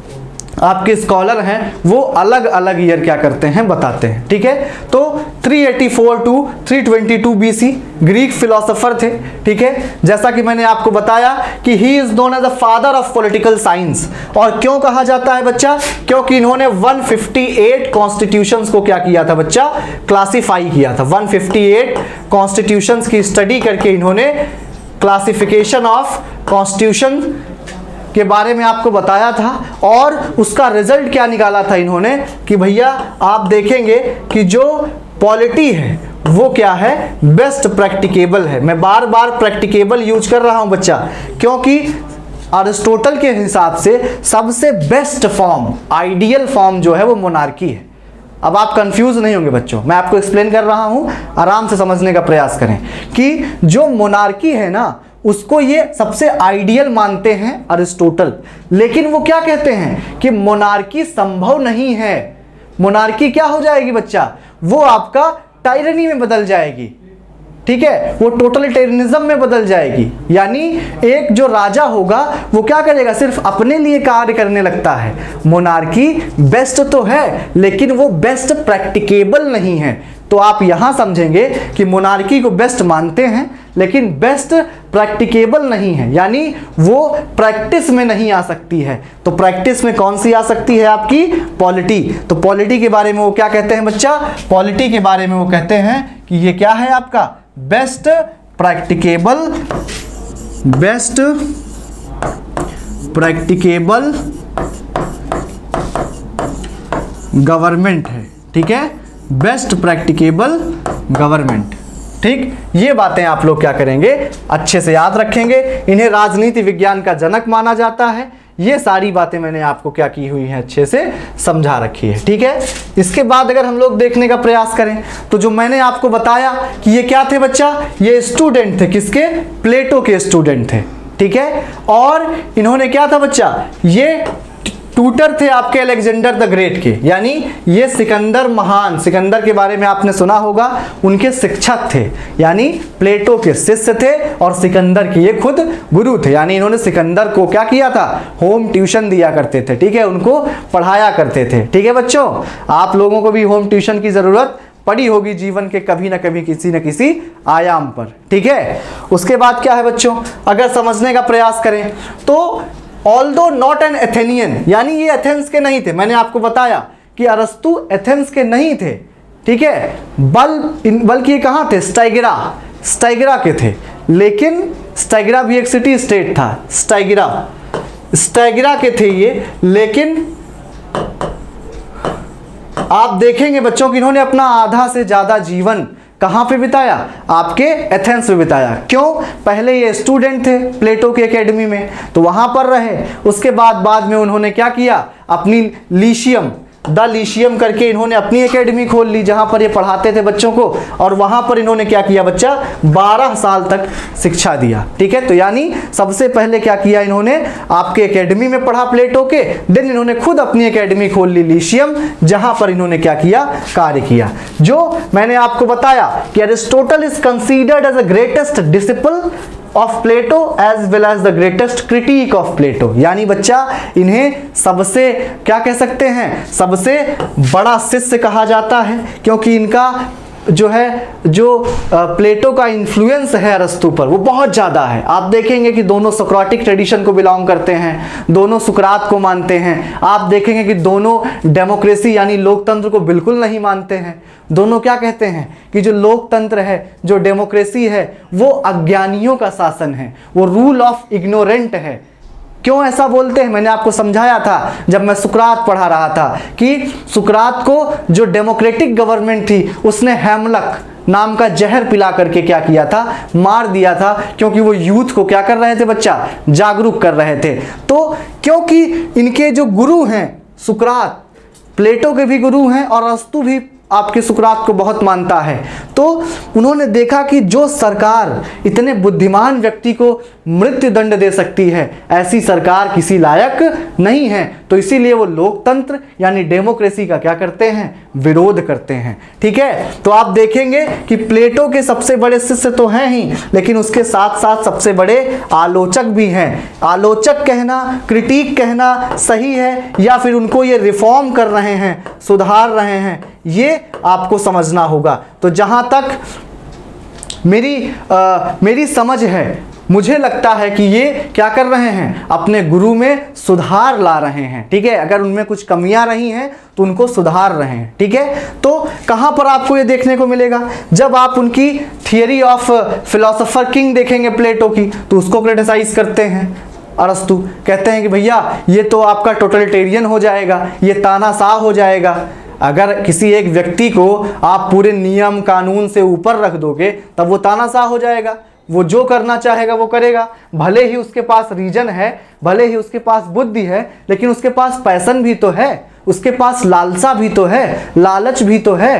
आपके स्कॉलर हैं वो अलग अलग ईयर क्या करते हैं, बताते हैं। ठीक है, तो 384 टू 322 BC ग्रीक फिलोसोफर थे। ठीक है, जैसा कि मैंने आपको बताया कि he is known as the father of political science. और क्यों कहा जाता है बच्चा, क्योंकि इन्होंने 158 कॉन्स्टिट्यूशंस को क्या किया था बच्चा, क्लासिफाई किया था। 158 कॉन्स्टिट्यूशंस की स्टडी करके इन्होंने क्लासिफिकेशन ऑफ कॉन्स्टिट्यूशन के बारे में आपको बताया था। और उसका रिजल्ट क्या निकाला था इन्होंने कि भैया आप देखेंगे कि जो पॉलिटी है वो क्या है, बेस्ट प्रैक्टिकेबल है। मैं बार बार प्रैक्टिकेबल यूज कर रहा हूं बच्चा, क्योंकि अरिस्टोटल के हिसाब से सबसे बेस्ट फॉर्म, आइडियल फॉर्म जो है वो मोनार्की है। अब आप कंफ्यूज नहीं होंगे बच्चों, मैं आपको एक्सप्लेन कर रहा हूं, आराम से समझने का प्रयास करें कि जो मोनार्की है ना उसको ये सबसे आइडियल मानते हैं अरिस्टोटल। लेकिन वो क्या कहते हैं कि मोनार्की संभव नहीं है। मोनार्की क्या हो जाएगी बच्चा, वो आपका टायरनी में बदल जाएगी। ठीक है, वो टोटलिटेरियनिज्म में बदल जाएगी। यानी एक जो राजा होगा वो क्या करेगा, सिर्फ अपने लिए कार्य करने लगता है। मोनार्की बेस्ट तो है लेकिन वो बेस्ट प्रैक्टिकेबल नहीं है। तो आप यहां समझेंगे कि मोनार्की को बेस्ट मानते हैं लेकिन बेस्ट प्रैक्टिकेबल नहीं है, यानी वो प्रैक्टिस में नहीं आ सकती है। तो प्रैक्टिस में कौन सी आ सकती है, आपकी पॉलिटी। तो पॉलिटी के बारे में वो क्या कहते हैं बच्चा, पॉलिटी के बारे में वो कहते हैं कि ये क्या है आपका, best practicable, best practicable government है। ठीक है, बेस्ट प्रैक्टिकेबल गवर्नमेंट। ठीक, ये बातें आप लोग क्या करेंगे, अच्छे से याद रखेंगे। इन्हें राजनीति विज्ञान का जनक माना जाता है। ये सारी बातें मैंने आपको क्या की हुई हैं, अच्छे से समझा रखी है। ठीक है, इसके बाद अगर हम लोग देखने का प्रयास करें तो जो मैंने आपको बताया कि ये क्या थे बच्चा, ये स्टूडेंट थे किसके, प्लेटो के स्टूडेंट थे। ठीक है, और इन्होंने क्या था बच्चा, ये ट्यूटर थे आपके अलेक्जेंडर द ग्रेट के, यानी ये सिकंदर महान, सिकंदर के बारे में आपने सुना होगा, उनके शिक्षक थे, यानी प्लेटो के शिष्य थे और सिकंदर के ये खुद गुरु थे। यानी इन्होंने सिकंदर को क्या किया था, होम ट्यूशन दिया करते थे, ठीक है, उनको पढ़ाया करते थे। ठीक है बच्चों, आप लोगों को भी होम ट्यूशन की जरूरत पड़ी होगी जीवन के कभी ना कभी किसी न किसी आयाम पर। ठीक है, उसके बाद क्या है बच्चों, अगर समझने का प्रयास करें तो ऑल्दो नॉट एन एथेनियन, यानी ये एथेंस के नहीं थे, मैंने आपको बताया कि अरस्तु एथेंस के नहीं थे, ठीक है, बल्कि ये कहाँ थे, स्टाइगरा के थे। लेकिन स्टाइगरा भी एक सिटी स्टेट था, स्टाइगरा के थे ये। लेकिन आप देखेंगे बच्चों कि इन्होंने अपना आधा से ज्यादा जीवन कहाँ पे बिताया, आपके एथेंस में बिताया। क्यों, पहले ये स्टूडेंट थे प्लेटो की एकेडमी में, तो वहां पर रहे। उसके बाद में उन्होंने क्या किया, अपनी द लीशियम करके इन्होंने अपनी एकेडमी खोल ली, जहां पर ये पढ़ाते थे बच्चों को, और वहां पर इन्होंने क्या किया बच्चा, 12 साल तक शिक्षा दिया। ठीक है, तो यानी सबसे पहले क्या किया इन्होंने, आपके एकेडमी में पढ़ा प्लेटो के, देन इन्होंने खुद अपनी एकेडमी खोल ली लीशियम, जहां पर इन्होंने क्या किया, कार्य किया। जो मैंने आपको बताया कि Aristotle is considered as the greatest disciple of Plato as well as the greatest critic of Plato, यानी बच्चा इन्हें सबसे क्या कह सकते हैं, सबसे बड़ा शिष्य कहा जाता है, क्योंकि इनका जो प्लेटो का इन्फ्लुएंस है अरस्तु पर वो बहुत ज़्यादा है। आप देखेंगे कि दोनों सोक्राटिक ट्रेडिशन को बिलोंग करते हैं, दोनों सुकरात को मानते हैं। आप देखेंगे कि दोनों डेमोक्रेसी यानी लोकतंत्र को बिल्कुल नहीं मानते हैं। दोनों क्या कहते हैं कि जो लोकतंत्र है, जो डेमोक्रेसी है, वो अज्ञानियों का शासन है, वो रूल ऑफ इग्नोरेंट है। क्यों ऐसा बोलते हैं, मैंने आपको समझाया था जब मैं सुकरात पढ़ा रहा था कि सुकरात को जो डेमोक्रेटिक गवर्नमेंट थी उसने हैमलक नाम का जहर पिला करके क्या किया था, मार दिया था, क्योंकि वो यूथ को क्या कर रहे थे बच्चा, जागरूक कर रहे थे। तो क्योंकि इनके जो गुरु हैं सुकरात, प्लेटो के भी गुरु हैं और अरस्तु भी आपके सुकरात को बहुत मानता है, तो उन्होंने देखा कि जो सरकार इतने बुद्धिमान व्यक्ति को मृत्यु दंड दे सकती है, ऐसी सरकार किसी लायक नहीं है। तो इसीलिए वो लोकतंत्र यानी डेमोक्रेसी का क्या करते हैं, विरोध करते हैं। ठीक है, तो आप देखेंगे कि प्लेटो के सबसे बड़े शिष्य तो हैं ही, लेकिन उसके साथ साथ सबसे बड़े आलोचक भी हैं। आलोचक कहना, क्रिटिक कहना सही है या फिर उनको ये रिफॉर्म कर रहे हैं, सुधार रहे हैं, ये आपको समझना होगा। तो जहां तक मेरी समझ है, मुझे लगता है कि ये क्या कर रहे हैं, अपने गुरु में सुधार ला रहे हैं। ठीक है, अगर उनमें कुछ कमियां रही हैं तो उनको सुधार रहे हैं। ठीक है, तो कहां पर आपको ये देखने को मिलेगा, जब आप उनकी थियरी ऑफ फिलोसोफर किंग देखेंगे प्लेटो की, तो उसको क्रिटिसाइज करते हैं। अरस्तु कहते हैं कि भैया ये तो आपका टोटलिटेरियन हो जाएगा, ये तानाशाह हो जाएगा। अगर किसी एक व्यक्ति को आप पूरे नियम कानून से ऊपर रख दोगे तब वो तानाशाह हो जाएगा, वो जो करना चाहेगा वो करेगा। भले ही उसके पास रीजन है, भले ही उसके पास बुद्धि है, लेकिन उसके पास पैशन भी तो है, उसके पास लालसा भी तो है, लालच भी तो है।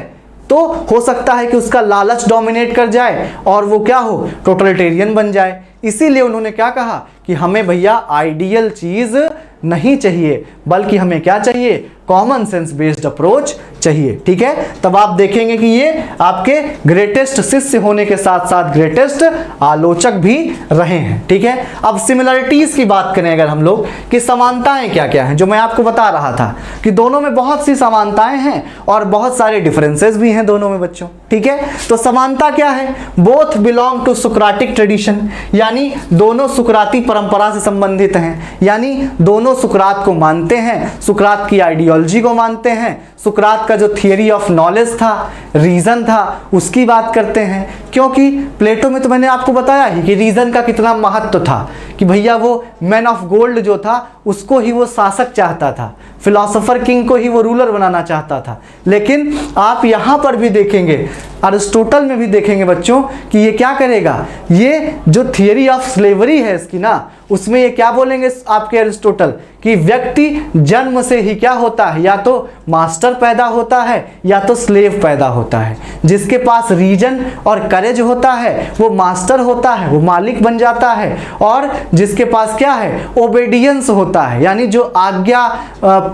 तो हो सकता है कि उसका लालच डोमिनेट कर जाए और वो क्या हो, टोटलिटेरियन बन जाए। इसीलिए उन्होंने क्या कहा कि हमें भैया आइडियल चीज नहीं चाहिए, बल्कि हमें क्या चाहिए, कॉमन सेंस बेस्ड अप्रोच चाहिए। ठीक है, तब आप देखेंगे कि ये आपके ग्रेटेस्ट शिष्य होने के साथ साथ ग्रेटेस्ट आलोचक भी रहे हैं। ठीक है, अब सिमिलरिटीज की बात करें अगर हम लोग कि समानताएं क्या क्या हैं, जो मैं आपको बता रहा था कि दोनों में बहुत सी समानताएं हैं और बहुत सारे डिफरेंसेस भी हैं दोनों में बच्चों। ठीक है, तो समानता क्या है, बोथ बिलोंग टू सुकराटिक ट्रेडिशन, यानी दोनों सुकराती परंपरा से संबंधित हैं, यानी दोनों सुकरात को मानते हैं, सुकरात की आइडियोलॉजी को मानते हैं, सुकरात का जो थियरी ऑफ नॉलेज था, रीजन था, उसकी बात करते हैं। क्योंकि प्लेटो में तो मैंने आपको बताया ही कि रीजन का कितना महत्व था, कि भैया वो मैन ऑफ गोल्ड जो था उसको ही वो शासक चाहता था, फिलोसोफर किंग को ही वो रूलर बनाना चाहता था। लेकिन आप यहाँ पर भी देखेंगे, अरिस्टोटल में भी देखेंगे बच्चों कि ये क्या करेगा, ये जो थियरी ऑफ स्लेवरी है इसकी ना, उसमें ये क्या बोलेंगे आपके अरिस्टोटल कि व्यक्ति जन्म से ही क्या होता है, या तो मास्टर पैदा होता है या तो स्लेव पैदा होता है। जिसके पास रीजन और करेज होता है वो मास्टर होता है, वो मालिक बन जाता है। और जिसके पास क्या है, ओबेडियंस होता है, यानी जो आज्ञा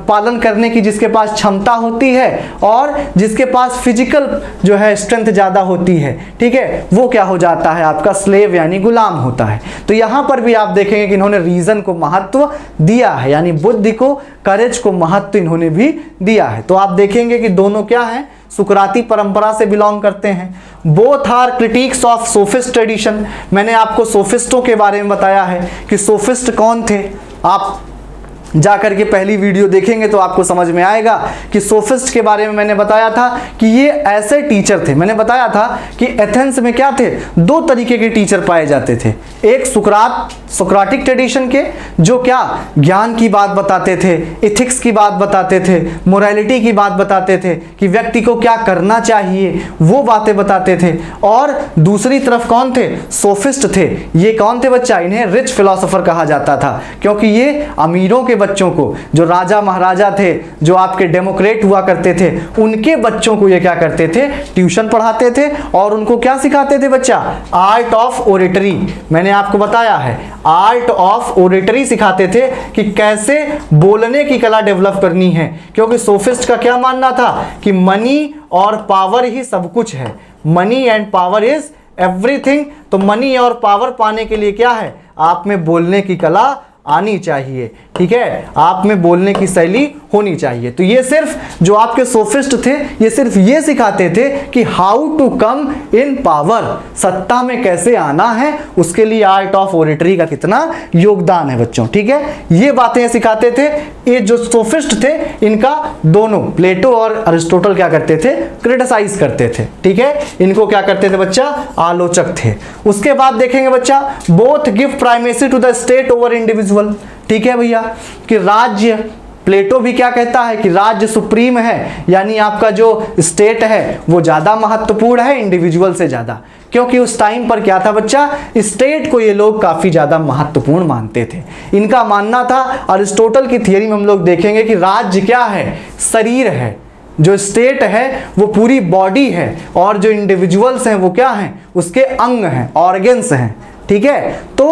पालन करने की जिसके पास क्षमता होती है और जिसके पास फिजिकल जो है स्ट्रेंथ ज़्यादा होती है, ठीक है, वो क्या हो जाता है आपका स्लेव यानी गुलाम होता है। तो यहाँ पर भी आप देखेंगे कि इन्होंने रीजन को महत्व दिया है, यानी बुद्धि को, करेज को महत्व इन्होंने भी दिया है। तो आप देखेंगे कि दोनों क्या हैं, सुकराती परंपरा से बिलोंग करते हैं। Both are critics of sophist tradition. मैंने आपको सोफिस्टों के बारे में बताया है कि सोफिस्ट कौन थे, आप जा करके पहली वीडियो देखेंगे तो आपको समझ में आएगा कि सोफिस्ट के बारे में मैंने बताया था कि ये ऐसे टीचर थे। मैंने बताया था कि एथेंस में क्या थे, दो तरीके के टीचर पाए जाते थे। एक सुकराटिक ट्रेडिशन के जो क्या ज्ञान की बात बताते थे, इथिक्स की बात बताते थे, मोरालिटी की बात बताते थे कि व्यक्ति को क्या करना चाहिए, वो बातें बताते थे। और दूसरी तरफ कौन थे, सोफिस्ट थे। ये कौन थे बच्चा, इन्हें रिच फिलोसोफर कहा जाता था, क्योंकि ये अमीरों के बच्चों को, जो राजा महाराजा थे, जो आपके डेमोक्रेट हुआ करते थे, उनके बच्चों को ये क्या करते थे, ट्यूशन पढ़ाते थे। और उनको क्या सिखाते थे बच्चा, आर्ट ऑफ ओरेटरी। मैंने आपको बताया है आर्ट ऑफ ओरेटरी सिखाते थे कि कैसे बोलने की कला डेवलप करनी है, क्योंकि सोफिस्ट का क्या मानना था कि मनी और पावर ही सब कुछ है, money and power is everything. तो मनी और पावर पाने के लिए क्या है, आप में बोलने की कला आनी चाहिए, ठीक है, आप में बोलने की शैली होनी चाहिए। तो ये सिर्फ जो आपके सोफिस्ट थे ये सिर्फ ये सिखाते थे कि how to come in power, सत्ता में कैसे आना है, उसके लिए आर्ट ऑफ ओरेटरी का कितना योगदान है बच्चों, ठीक है, ये बातें सिखाते थे। ये जो सोफिस्ट थे इनका दोनों प्लेटो और अरिस्टोटल क्या करते थे, क्रिटिसाइज करते थे, ठीक है, इनको क्या करते थे बच्चा, आलोचक थे। उसके बाद देखेंगे बच्चा, both give primacy to the state over individual, ठीक है भैया, कि राज्य, प्लेटो भी क्या कहता है कि राज्य सुप्रीम है, यानी आपका जो स्टेट है वो ज़्यादा महत्वपूर्ण है इंडिविजुअल से ज़्यादा, क्योंकि उस टाइम पर क्या था बच्चा, स्टेट को ये लोग काफ़ी ज़्यादा महत्वपूर्ण मानते थे। इनका मानना था, अरिस्टोटल की थियरी में हम लोग देखेंगे कि राज्य क्या है, शरीर है, जो स्टेट है वो पूरी बॉडी है, और जो इंडिविजुअल्स हैं वो क्या हैं, उसके अंग हैं, ऑर्गन्स हैं, ठीक है। तो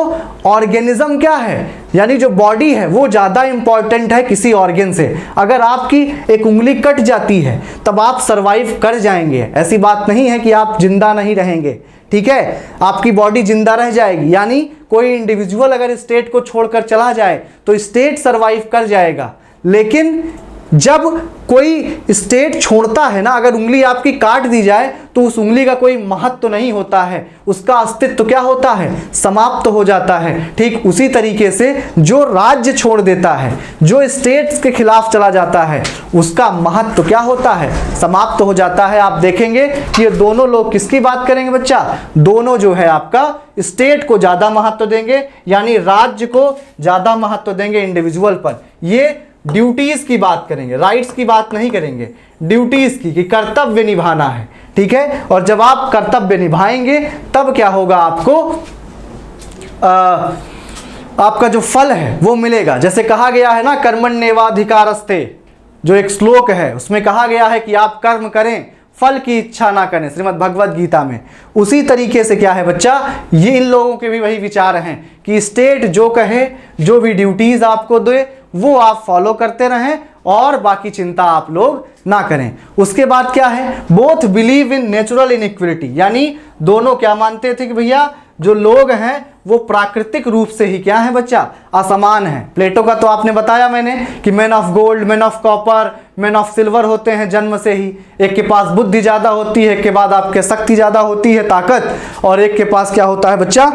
ऑर्गेनिज्म क्या है, यानी जो बॉडी है वो ज़्यादा इंपॉर्टेंट है किसी ऑर्गन से। अगर आपकी एक उंगली कट जाती है तब आप सरवाइव कर जाएंगे, ऐसी बात नहीं है कि आप जिंदा नहीं रहेंगे, ठीक है, आपकी बॉडी जिंदा रह जाएगी। यानी कोई इंडिविजुअल अगर स्टेट को छोड़कर चला जाए तो स्टेट सरवाइव कर जाएगा, लेकिन जब कोई स्टेट छोड़ता है ना, अगर उंगली आपकी काट दी जाए तो उस उंगली का कोई महत्व तो नहीं होता है, उसका अस्तित्व क्या होता है, समाप्त हो जाता है। ठीक उसी तरीके से जो राज्य छोड़ देता है, जो स्टेट्स के खिलाफ चला जाता है, उसका महत्व क्या होता है, समाप्त हो जाता है। आप देखेंगे कि ये दोनों लोग किसकी बात करेंगे बच्चा, दोनों जो है आपका स्टेट को ज़्यादा महत्व देंगे, यानी राज्य को ज़्यादा महत्व देंगे इंडिविजुअल पर। ये ड्यूटीज की बात करेंगे, राइट्स की बात नहीं करेंगे, ड्यूटीज की, कि कर्तव्य निभाना है, ठीक है। और जब आप कर्तव्य निभाएंगे तब क्या होगा, आपको आपका जो फल है वो मिलेगा। जैसे कहा गया है ना, कर्मण्येवाधिकारस्ते, जो एक श्लोक है उसमें कहा गया है कि आप कर्म करें, फल की इच्छा ना करें, श्रीमद् भगवद गीता में। उसी तरीके से क्या है बच्चा, ये इन लोगों के भी वही विचार हैं कि स्टेट जो कहे, जो भी ड्यूटीज आपको दे वो आप फॉलो करते रहें और बाकी चिंता आप लोग ना करें। उसके बाद क्या है, both believe in natural inequality, यानी दोनों क्या मानते थे कि भैया जो लोग हैं वो प्राकृतिक रूप से ही क्या है बच्चा, असमान है। प्लेटो का तो आपने बताया मैंने कि man of gold, man of copper, man of silver होते हैं जन्म से ही। एक के पास बुद्धि ज़्यादा होती है, एक के बाद आपके शक्ति ज़्यादा होती है, ताकत, और एक के पास क्या होता है बच्चा,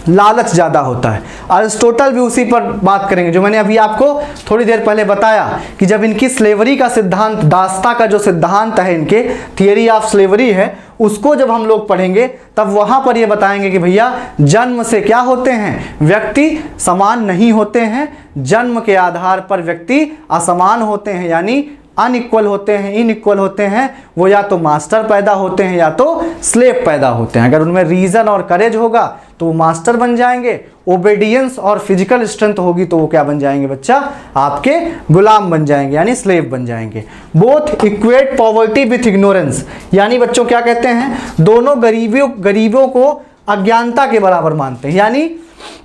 लालच ज़्यादा होता है। अरिस्टोटल भी उसी पर बात करेंगे, जो मैंने अभी आपको थोड़ी देर पहले बताया कि जब इनकी स्लेवरी का सिद्धांत, दास्ता का जो सिद्धांत है, इनके थियरी ऑफ स्लेवरी है, उसको जब हम लोग पढ़ेंगे तब वहाँ पर ये बताएंगे कि भैया जन्म से क्या होते हैं, व्यक्ति समान नहीं होते हैं, जन्म के आधार पर व्यक्ति असमान होते हैं, यानी अनइक्वल होते हैं, इनइक्वल होते हैं। वो या तो मास्टर पैदा होते हैं या तो स्लेव पैदा होते हैं। अगर उनमें रीज़न और करेज होगा तो वो मास्टर बन जाएंगे, ओबेडियंस और फिजिकल स्ट्रेंथ होगी तो वो क्या बन जाएंगे बच्चा, आपके गुलाम बन जाएंगे यानी स्लेव बन जाएंगे। Both equate poverty with ignorance, यानी बच्चों क्या कहते हैं, दोनों गरीबों को अज्ञानता के बराबर मानते हैं। यानी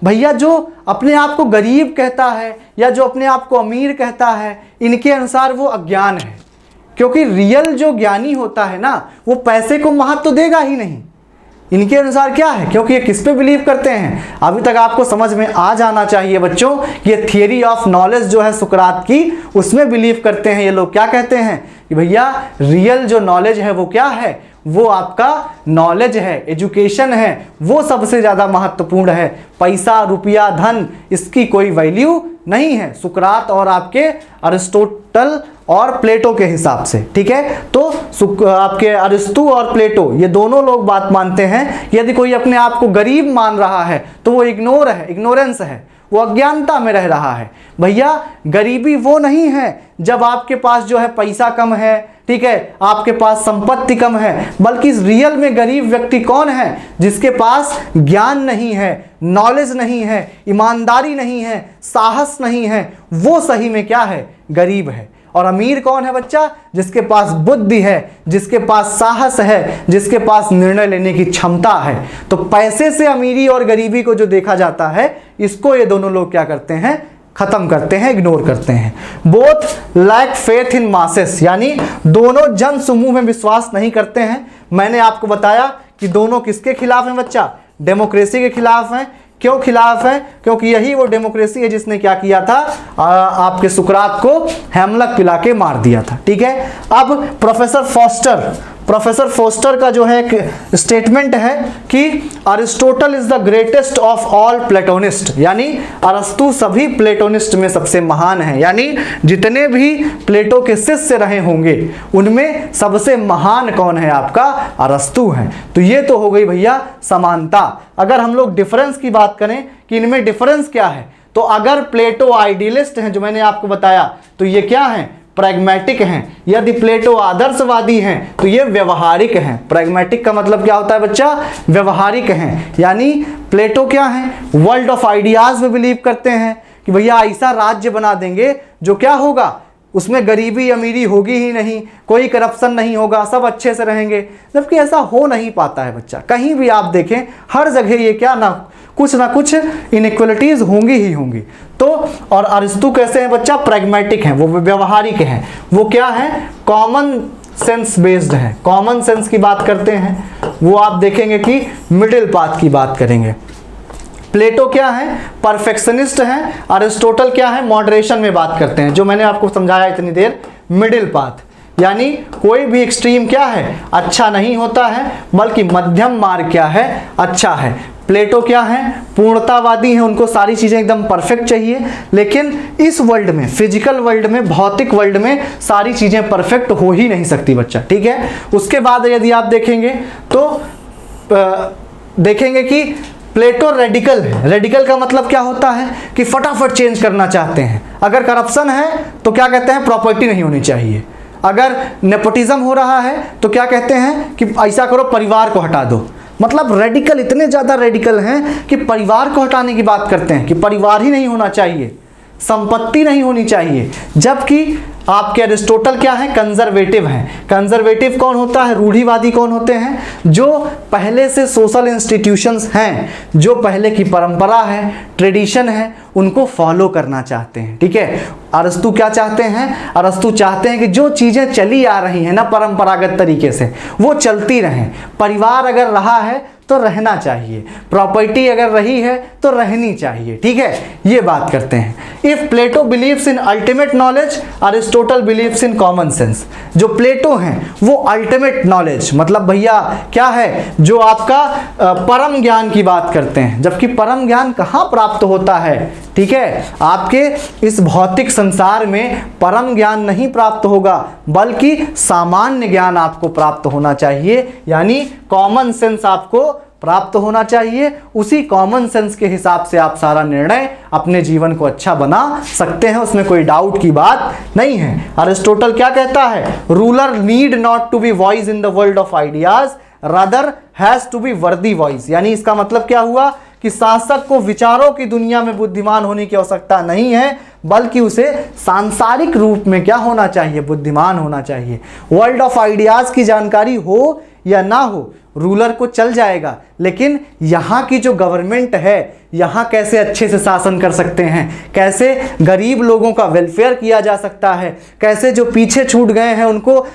भैया जो अपने आप को गरीब कहता है या जो अपने आप को अमीर कहता है, इनके अनुसार वो अज्ञान है, क्योंकि रियल जो ज्ञानी होता है ना वो पैसे को महत्व तो देगा ही नहीं। इनके अनुसार क्या है, क्योंकि ये किस पे बिलीव करते हैं, अभी तक आपको समझ में आ जाना चाहिए बच्चों, ये थियरी ऑफ नॉलेज जो है सुकरात की, उसमें बिलीव करते हैं ये लोग। क्या कहते हैं कि भैया रियल जो नॉलेज है वो क्या है, वो आपका नॉलेज है, एजुकेशन है, वो सबसे ज़्यादा महत्वपूर्ण है। पैसा, रुपया, धन, इसकी कोई वैल्यू नहीं है सुकरात और आपके अरिस्टोटल और प्लेटो के हिसाब से। ठीक है, तो आपके अरिस्तु और प्लेटो ये दोनों लोग बात मानते हैं, यदि कोई अपने आप को गरीब मान रहा है तो वो इग्नोरेंस है, वो अज्ञानता में रह रहा है। भैया गरीबी वो नहीं है जब आपके पास जो है पैसा कम है, ठीक है, आपके पास संपत्ति कम है, बल्कि रियल में गरीब व्यक्ति कौन है, जिसके पास ज्ञान नहीं है, नॉलेज नहीं है, ईमानदारी नहीं है, साहस नहीं है, वो सही में क्या है, गरीब है। और अमीर कौन है बच्चा, जिसके पास बुद्धि है, जिसके पास साहस है, जिसके पास निर्णय लेने की क्षमता है। तो पैसे से अमीरी और गरीबी को जो देखा जाता है, इसको ये दोनों लोग क्या करते हैं, खत्म करते हैं, इग्नोर करते हैं। Both lack faith in masses, यानी दोनों जन समूह में विश्वास नहीं करते हैं। मैंने आपको बताया कि दोनों किसके खिलाफ हैं बच्चा, डेमोक्रेसी के खिलाफ हैं। क्यों खिलाफ है, क्योंकि यही वो डेमोक्रेसी है जिसने क्या किया था, आपके सुकरात को हेमलक पिला के मार दिया था। ठीक है, अब प्रोफेसर फोस्टर का जो है एक स्टेटमेंट है कि Aristotle is the greatest of all Platonist, यानी अरस्तु सभी प्लेटोनिस्ट में सबसे महान है, यानी जितने भी प्लेटो के शिष्य रहे होंगे उनमें सबसे महान कौन है, आपका अरस्तु है। तो ये तो हो गई भैया समानता। अगर हम लोग डिफरेंस की बात करें कि इनमें डिफरेंस क्या है, तो अगर प्लेटो आइडियलिस्ट हैं जो मैंने आपको बताया, तो ये क्या हैं, प्रैग्मेटिक हैं। यदि प्लेटो आदर्शवादी हैं तो ये व्यवहारिक हैं। प्रैग्मेटिक का मतलब क्या होता है बच्चा, व्यवहारिक हैं। यानी प्लेटो क्या है, वर्ल्ड ऑफ आइडियाज में बिलीव करते हैं कि भैया ऐसा राज्य बना देंगे जो क्या होगा, उसमें गरीबी अमीरी होगी ही नहीं, कोई करप्शन नहीं होगा, सब अच्छे से रहेंगे। जबकि ऐसा हो नहीं पाता है बच्चा। कहीं भी आप देखें हर जगह ये क्या ना कुछ इनइक्वलिटीज होंगी ही होंगी। तो और अरिस्तु कैसे हैं बच्चा, प्रैग्मेटिक हैं, वो व्यवहारिक हैं। वो क्या है, कॉमन सेंस बेस्ड है, कॉमन सेंस की बात करते हैं। वो आप देखेंगे कि मिडिल पाथ की बात करेंगे। प्लेटो क्या है, परफेक्शनिस्ट हैं। अरिस्टोटल क्या है, मॉडरेशन में बात करते हैं, जो मैंने आपको समझाया इतनी देर, मिडिल पाथ। यानी कोई भी एक्सट्रीम क्या है, अच्छा नहीं होता है, बल्कि मध्यम मार्ग क्या है, अच्छा है। प्लेटो क्या है, पूर्णतावादी हैं, उनको सारी चीज़ें एकदम परफेक्ट चाहिए। लेकिन इस वर्ल्ड में, फिजिकल वर्ल्ड में, भौतिक वर्ल्ड में सारी चीज़ें परफेक्ट हो ही नहीं सकती बच्चा। ठीक है, उसके बाद यदि आप देखेंगे तो देखेंगे कि प्लेटो रेडिकल है। रेडिकल का मतलब क्या होता है कि फटाफट चेंज करना चाहते हैं। अगर करप्शन है तो क्या कहते हैं, प्रॉपर्टी नहीं होनी चाहिए। अगर नेपोटिज्म हो रहा है तो क्या कहते हैं कि ऐसा करो, परिवार को हटा दो। मतलब रेडिकल, इतने ज़्यादा रेडिकल हैं कि परिवार को हटाने की बात करते हैं कि परिवार ही नहीं होना चाहिए, संपत्ति नहीं होनी चाहिए। जबकि आपके अरिस्टोटल क्या है, कंजर्वेटिव हैं। कंजर्वेटिव कौन होता है, रूढ़िवादी कौन होते हैं, जो पहले से सोशल इंस्टीट्यूशंस हैं, जो पहले की परंपरा है, ट्रेडिशन है, उनको फॉलो करना चाहते हैं। ठीक है, अरस्तु क्या चाहते हैं, अरस्तु चाहते हैं कि जो चीज़ें चली आ रही हैं ना परंपरागत तरीके से, वो चलती रहें। परिवार अगर रहा है तो रहना चाहिए, प्रॉपर्टी अगर रही है तो रहनी चाहिए। ठीक है, ये बात करते हैं। If Plato believes in ultimate knowledge, Aristotle believes in common sense. जो प्लेटो हैं वो अल्टीमेट नॉलेज, मतलब भैया क्या है, जो आपका परम ज्ञान की बात करते हैं। जबकि परम ज्ञान कहाँ प्राप्त होता है, ठीक है, आपके इस भौतिक संसार में परम ज्ञान नहीं प्राप्त होगा, बल्कि सामान्य ज्ञान आपको प्राप्त होना चाहिए। यानी कॉमन सेंस आपको प्राप्त होना चाहिए। उसी कॉमन सेंस के हिसाब से आप सारा निर्णय अपने जीवन को अच्छा बना सकते हैं, उसमें कोई डाउट की बात नहीं है। अरिस्टोटल क्या कहता है, ruler need not to be wise in the world of ideas, rather has to be worthy wise. यानी इसका मतलब क्या हुआ कि शासक को विचारों की दुनिया में बुद्धिमान होने की आवश्यकता नहीं है, बल्कि उसे सांसारिक रूप में क्या होना चाहिए, बुद्धिमान होना चाहिए। वर्ल्ड ऑफ आइडियाज की जानकारी हो या ना हो, रूलर को चल जाएगा, लेकिन यहाँ की जो गवर्नमेंट है, यहाँ कैसे अच्छे से शासन कर सकते हैं, कैसे गरीब लोगों का वेलफेयर किया जा सकता है, कैसे जो पीछे छूट गए हैं उनको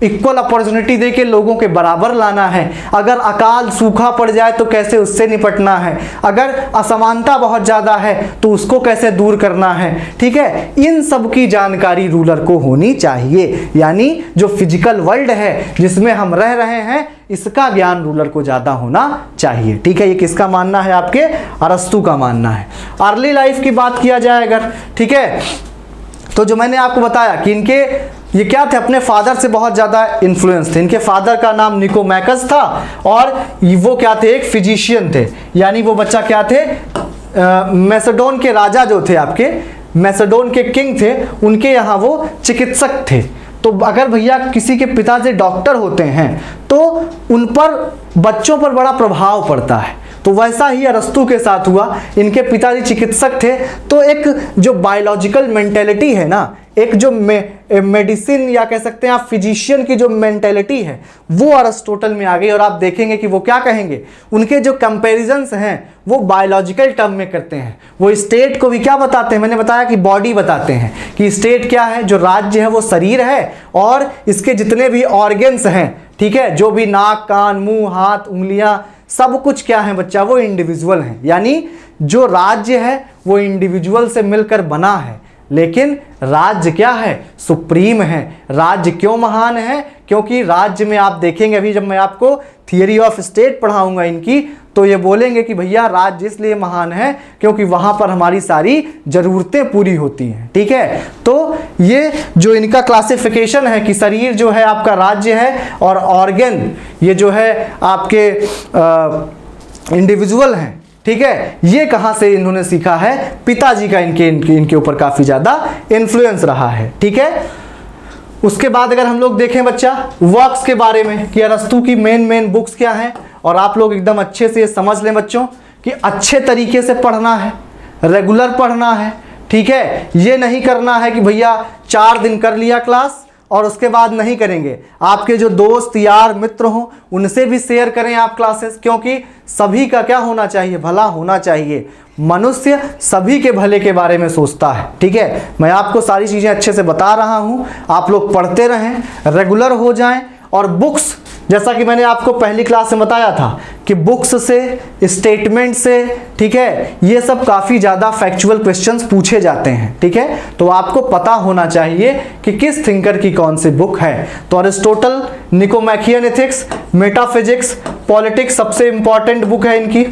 इक्वल अपॉर्चुनिटी दे के लोगों के बराबर लाना है, अगर अकाल सूखा पड़ जाए तो कैसे उससे निपटना है, अगर असमानता बहुत ज़्यादा है तो उसको कैसे दूर करना है, ठीक है, इन सब की जानकारी रूलर को होनी चाहिए। यानी जो फिजिकल वर्ल्ड है जिसमें हम रह रहे हैं, इसका ज्ञान रूलर को ज़्यादा होना चाहिए। ठीक है, ये किसका मानना है, आपके अरस्तु का मानना है। अर्ली लाइफ की बात किया जाए अगर, ठीक है, तो जो मैंने आपको बताया कि इनके ये क्या थे, अपने फादर से बहुत ज़्यादा इन्फ्लुएंस थे। इनके फादर का नाम निकोमैकस था और वो क्या थे, एक फिजिशियन थे। यानी वो बच्चा क्या थे, मैसेडोन के राजा जो थे, आपके मैसेडोन के किंग थे, उनके यहाँ वो चिकित्सक थे। तो अगर भैया किसी के पिताजी डॉक्टर होते हैं तो उन पर बच्चों पर बड़ा प्रभाव पड़ता है। तो वैसा ही अरस्तु के साथ हुआ। इनके पिताजी चिकित्सक थे, तो एक जो बायोलॉजिकल मेंटेलिटी है ना, एक जो मेडिसिन या कह सकते हैं आप फिजिशियन की जो मेंटेलिटी है, वो अरिस्टोटल में आ गई। और आप देखेंगे कि वो क्या कहेंगे, उनके जो कंपैरिजंस हैं वो बायोलॉजिकल टर्म में करते हैं। वो स्टेट को भी क्या बताते हैं, मैंने बताया कि बॉडी बताते हैं कि स्टेट क्या है, जो राज्य है वो शरीर है और इसके जितने भी ऑर्गन्स हैं, ठीक है, जो भी नाक, कान, मुंह, हाथ, उंगलियां, सब कुछ क्या है बच्चा, वो इंडिविजुअल है। यानी जो राज्य है वो इंडिविजुअल से मिलकर बना है, लेकिन राज्य क्या है, सुप्रीम है। राज्य क्यों महान है, क्योंकि राज्य में आप देखेंगे, अभी जब मैं आपको थियरी ऑफ स्टेट पढ़ाऊंगा इनकी, तो ये बोलेंगे कि भैया राज्य इसलिए महान है क्योंकि वहां पर हमारी सारी जरूरतें पूरी होती हैं। ठीक है, तो ये जो इनका क्लासिफिकेशन है कि शरीर जो है आपका राज्य है और ऑर्गन ये जो है आपके इंडिविजुअल हैं। ठीक है, ये कहाँ से इन्होंने सीखा है, पिताजी का इनके ऊपर काफ़ी ज़्यादा इन्फ्लुएंस रहा है। ठीक है, उसके बाद अगर हम लोग देखें बच्चा वर्क्स के बारे में कि अरस्तु की मेन बुक्स क्या हैं, और आप लोग एकदम अच्छे से समझ लें बच्चों कि अच्छे तरीके से पढ़ना है, रेगुलर पढ़ना है। ठीक है, ये नहीं करना है कि भैया 4 दिन कर लिया क्लास और उसके बाद नहीं करेंगे। आपके जो दोस्त यार मित्र हों उनसे भी शेयर करें आप क्लासेस, क्योंकि सभी का क्या होना चाहिए, भला होना चाहिए। मनुष्य सभी के भले के बारे में सोचता है। ठीक है, मैं आपको सारी चीज़ें अच्छे से बता रहा हूँ, आप लोग पढ़ते रहें, रेगुलर हो जाएं। और बुक्स, जैसा कि मैंने आपको पहली क्लास में बताया था कि बुक्स से, स्टेटमेंट से, ठीक है, ये सब काफ़ी ज़्यादा फैक्चुअल क्वेश्चंस पूछे जाते हैं। ठीक है, तो आपको पता होना चाहिए कि किस थिंकर की कौन सी बुक है। तो अरिस्टोटल, निकोमैकियन एथिक्स, मेटाफिजिक्स, पॉलिटिक्स सबसे इंपॉर्टेंट बुक है इनकी।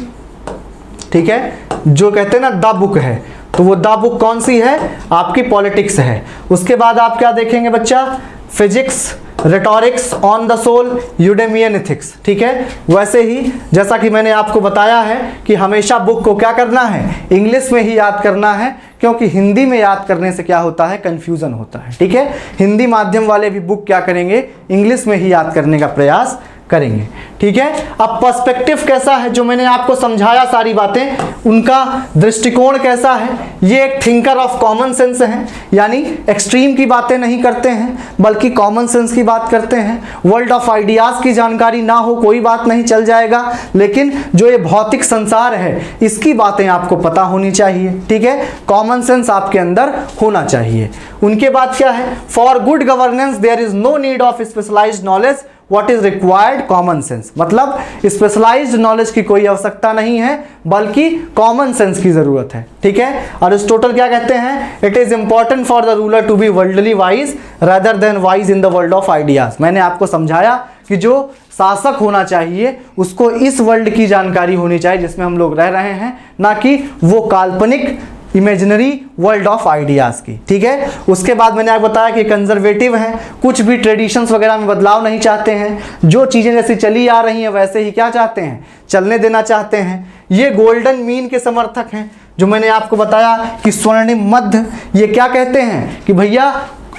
ठीक है, जो कहते हैं ना द बुक है, तो वो द बुक कौन सी है, आपकी पॉलिटिक्स है। उसके बाद आप क्या देखेंगे बच्चा, physics, rhetorics, on the soul, Eudemian ethics. ठीक है, वैसे ही जैसा कि मैंने आपको बताया है कि हमेशा बुक को क्या करना है, इंग्लिश में ही याद करना है, क्योंकि हिंदी में याद करने से क्या होता है, कंफ्यूजन होता है। ठीक है, हिंदी माध्यम वाले भी बुक क्या करेंगे, इंग्लिश में ही याद करने का प्रयास करेंगे। ठीक है, अब पर्सपेक्टिव कैसा है, जो मैंने आपको समझाया सारी बातें, उनका दृष्टिकोण कैसा है। ये एक थिंकर ऑफ कॉमन सेंस है, यानी एक्सट्रीम की बातें नहीं करते हैं बल्कि कॉमन सेंस की बात करते हैं। वर्ल्ड ऑफ आइडियाज की जानकारी ना हो कोई बात नहीं, चल जाएगा, लेकिन जो ये भौतिक संसार है इसकी बातें आपको पता होनी चाहिए। ठीक है, कॉमन सेंस आपके अंदर होना चाहिए। उनके बाद क्या है, for good governance there is no need of specialised knowledge, what is required common sense. मतलब स्पेशलाइज्ड नॉलेज की कोई आवश्यकता नहीं है बल्कि कॉमन सेंस की जरूरत है। ठीक है, अरिस्टोटल क्या कहते हैं, it is important for the ruler to be worldly wise rather than wise in the world of ideas. मैंने आपको समझाया कि जो शासक होना चाहिए उसको इस वर्ल्ड की जानकारी होनी चाहिए जिसमें हम लोग रह रहे हैं, ना कि वो काल्पनिक इमेजिनरी वर्ल्ड ऑफ आइडियाज़ की। ठीक है, उसके बाद मैंने आपको बताया कि कंजर्वेटिव हैं, कुछ भी ट्रेडिशंस वगैरह में बदलाव नहीं चाहते हैं, जो चीज़ें जैसी चली आ रही हैं वैसे ही क्या चाहते हैं, चलने देना चाहते हैं। ये गोल्डन मीन के समर्थक हैं, जो मैंने आपको बताया कि स्वर्णिम मध्य, ये क्या कहते हैं कि भैया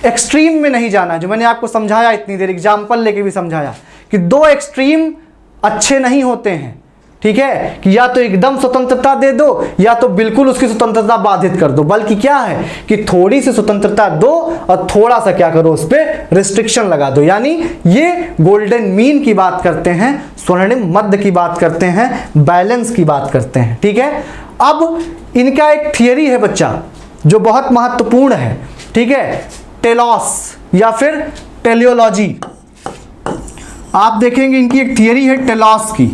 एक्सट्रीम में नहीं जाना, जो मैंने आपको समझाया इतनी देर, एग्जाम्पल लेके भी समझाया कि 2 एक्सट्रीम अच्छे नहीं होते हैं, ठीक है, कि या तो एकदम स्वतंत्रता दे दो या तो बिल्कुल उसकी स्वतंत्रता बाधित कर दो, बल्कि क्या है कि थोड़ी सी स्वतंत्रता दो और थोड़ा सा क्या करो, उस पर रिस्ट्रिक्शन लगा दो। यानी ये गोल्डन मीन की बात करते हैं, स्वर्णिम मध्य की बात करते हैं, बैलेंस की बात करते हैं, ठीक है। अब इनका एक थियरी है बच्चा जो बहुत महत्वपूर्ण है, ठीक है, टेलॉस या फिर टेलियोलॉजी। आप देखेंगे इनकी एक थियरी है टेलॉस की,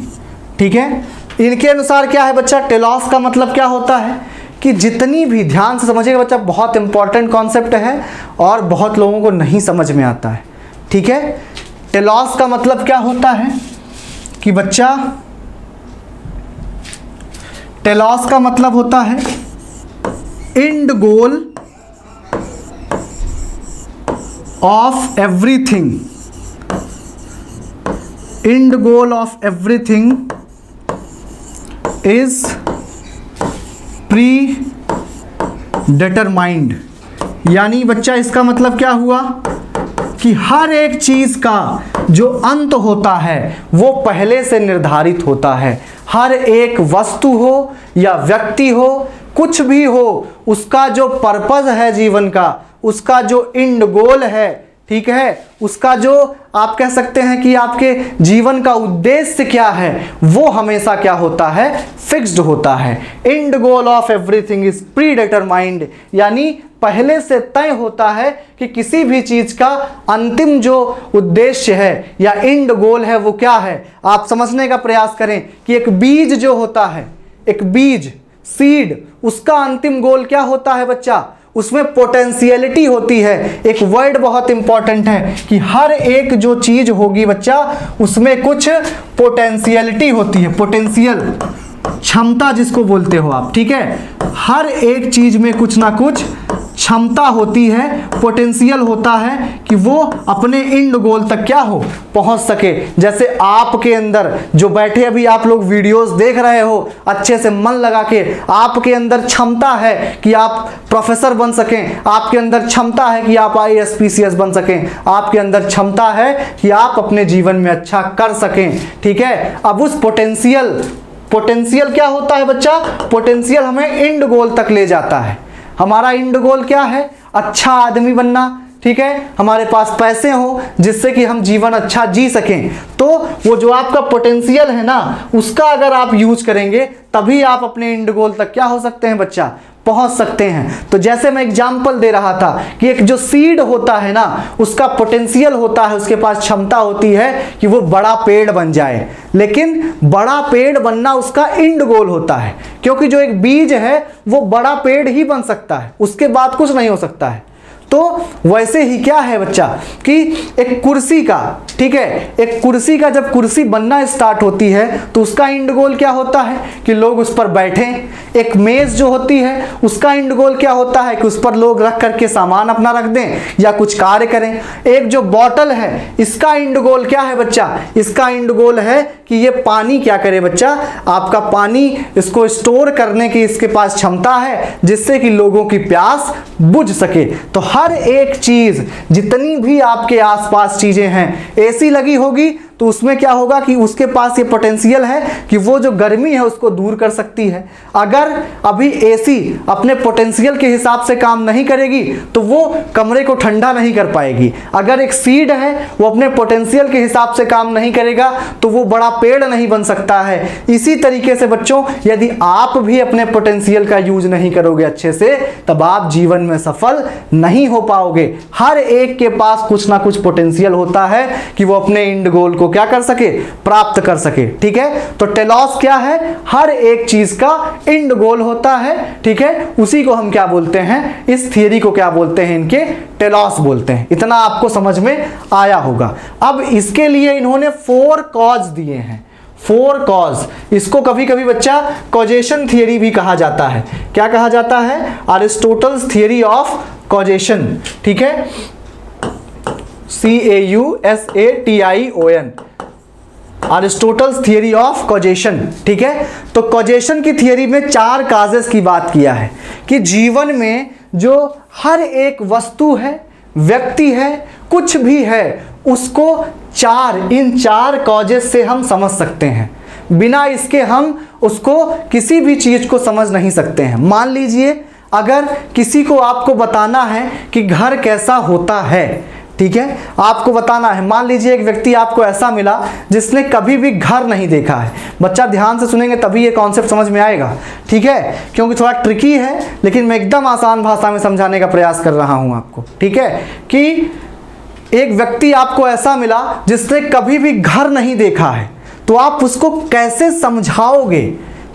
ठीक है। इनके अनुसार क्या है बच्चा, टेलॉस का मतलब क्या होता है कि जितनी भी, ध्यान से समझिएगा बच्चा, बहुत इंपॉर्टेंट कॉन्सेप्ट है और बहुत लोगों को नहीं समझ में आता है, ठीक है। टेलॉस का मतलब क्या होता है कि बच्चा, टेलॉस का मतलब होता है and goal of everything, and goal of everything is pre determined. यानी बच्चा इसका मतलब क्या हुआ कि हर एक चीज का जो अंत होता है वो पहले से निर्धारित होता है। हर एक वस्तु हो या व्यक्ति हो, कुछ भी हो, उसका जो पर्पस है जीवन का, उसका जो एंड गोल है, ठीक है, उसका जो आप कह सकते हैं कि आपके जीवन का उद्देश्य क्या है, वो हमेशा क्या होता है, फिक्स्ड होता है। And goal of everything is pre determined, यानी पहले से तय होता है कि किसी भी चीज का अंतिम जो उद्देश्य है या एंड गोल है वो क्या है। आप समझने का प्रयास करें कि एक बीज जो होता है, एक बीज, सीड, उसका अंतिम गोल क्या होता है बच्चा, उसमें पोटेंशियलिटी होती है। एक वर्ड बहुत इंपॉर्टेंट है कि हर एक जो चीज होगी बच्चा, उसमें कुछ पोटेंशियलिटी होती है, पोटेंशियल, क्षमता जिसको बोलते हो आप, ठीक है। हर एक चीज में कुछ ना कुछ क्षमता होती है, पोटेंशियल होता है कि वो अपने एंड गोल तक क्या हो, पहुंच सके। जैसे आपके अंदर जो बैठे अभी आप लोग वीडियोस देख रहे हो, अच्छे से मन लगा के, आपके अंदर क्षमता है कि आप प्रोफेसर बन सकें, आपके अंदर क्षमता है कि आप IAS PCS बन सकें, आपके अंदर क्षमता है कि आप अपने जीवन में अच्छा कर सकें, ठीक है। अब उस पोटेंशियल क्या होता है बच्चा, पोटेंशियल हमें एंड गोल तक ले जाता है। हमारा एंड गोल क्या है, अच्छा आदमी बनना, ठीक है, हमारे पास पैसे हो जिससे कि हम जीवन अच्छा जी सकें। तो वो जो आपका पोटेंशियल है ना, उसका अगर आप यूज करेंगे तभी आप अपने एंड गोल तक क्या हो सकते हैं बच्चा, पहुंच सकते हैं। तो जैसे मैं एग्जांपल दे रहा था कि एक जो सीड होता है ना, उसका पोटेंशियल होता है, उसके पास क्षमता होती है कि वो बड़ा पेड़ बन जाए, लेकिन बड़ा पेड़ बनना उसका एंड गोल होता है, क्योंकि जो एक बीज है वो बड़ा पेड़ ही बन सकता है, उसके बाद कुछ नहीं हो सकता है। तो वैसे ही क्या है बच्चा कि एक कुर्सी का, ठीक है, एक कुर्सी का जब कुर्सी बनना स्टार्ट होती है तो उसका एंड गोल क्या होता है कि लोग उस पर बैठें। एक मेज जो होती है उसका एंड गोल क्या होता है कि उस पर लोग रख करके सामान अपना रख दें या कुछ कार्य करें। एक जो बॉटल है, इसका एंड गोल क्या है बच्चा, इसका एंड गोल है कि ये पानी क्या करे बच्चा, आपका पानी इसको स्टोर करने की इसके पास क्षमता है जिससे कि लोगों की प्यास बुझ सके। तो हर एक चीज, जितनी भी आपके आसपास चीजें हैं, एसी लगी होगी तो उसमें क्या होगा कि उसके पास ये पोटेंशियल है कि वो जो गर्मी है उसको दूर कर सकती है। अगर अभी एसी अपने पोटेंशियल के हिसाब से काम नहीं करेगी तो वो कमरे को ठंडा नहीं कर पाएगी। अगर एक सीड है वो अपने पोटेंशियल के हिसाब से काम नहीं करेगा तो वो बड़ा पेड़ नहीं बन सकता है। इसी तरीके से बच्चों, यदि आप भी अपने पोटेंशियल का यूज नहीं करोगे अच्छे से, तब आप जीवन में सफल नहीं हो पाओगे। हर एक के पास कुछ ना कुछ पोटेंशियल होता है कि वो अपने एंड गोल को क्या कर सके, प्राप्त कर सके, ठीक है। तो टेलॉस क्या है, हर एक चीज का एंड गोल होता है, ठीक है। उसी को हम क्या बोलते हैं, इस थियरी को क्या बोलते हैं, इनके टेलॉस बोलते हैं। इतना आपको समझ में आया होगा। अब इसके लिए इन्होंने 4 कॉज दिए हैं, 4 कॉज। इसको कभी कभी बच्चा कॉजेशन थियरी भी कहा जाता है। क्या कहा जाता है, अरिस्टोटल्स थियरी ऑफ कॉजेशन, ठीक है, CAUSATION, Aristotle's theory of causation, ठीक है। तो कॉजेशन की थियरी में 4 काजेस की बात किया है कि जीवन में जो हर एक वस्तु है, व्यक्ति है, कुछ भी है, उसको इन चार कॉजेस से हम समझ सकते हैं। बिना इसके हम उसको किसी भी चीज़ को समझ नहीं सकते हैं। मान लीजिए अगर किसी को आपको बताना है कि घर कैसा होता है, ठीक है, आपको बताना है। मान लीजिए एक व्यक्ति आपको ऐसा मिला जिसने कभी भी घर नहीं देखा है। बच्चा ध्यान से सुनेंगे तभी ये कॉन्सेप्ट समझ में आएगा, ठीक है, क्योंकि थोड़ा ट्रिकी है, लेकिन मैं एकदम आसान भाषा में समझाने का प्रयास कर रहा हूँ आपको, ठीक है। कि एक व्यक्ति आपको ऐसा मिला जिसने कभी भी घर नहीं देखा है, तो आप उसको कैसे समझाओगे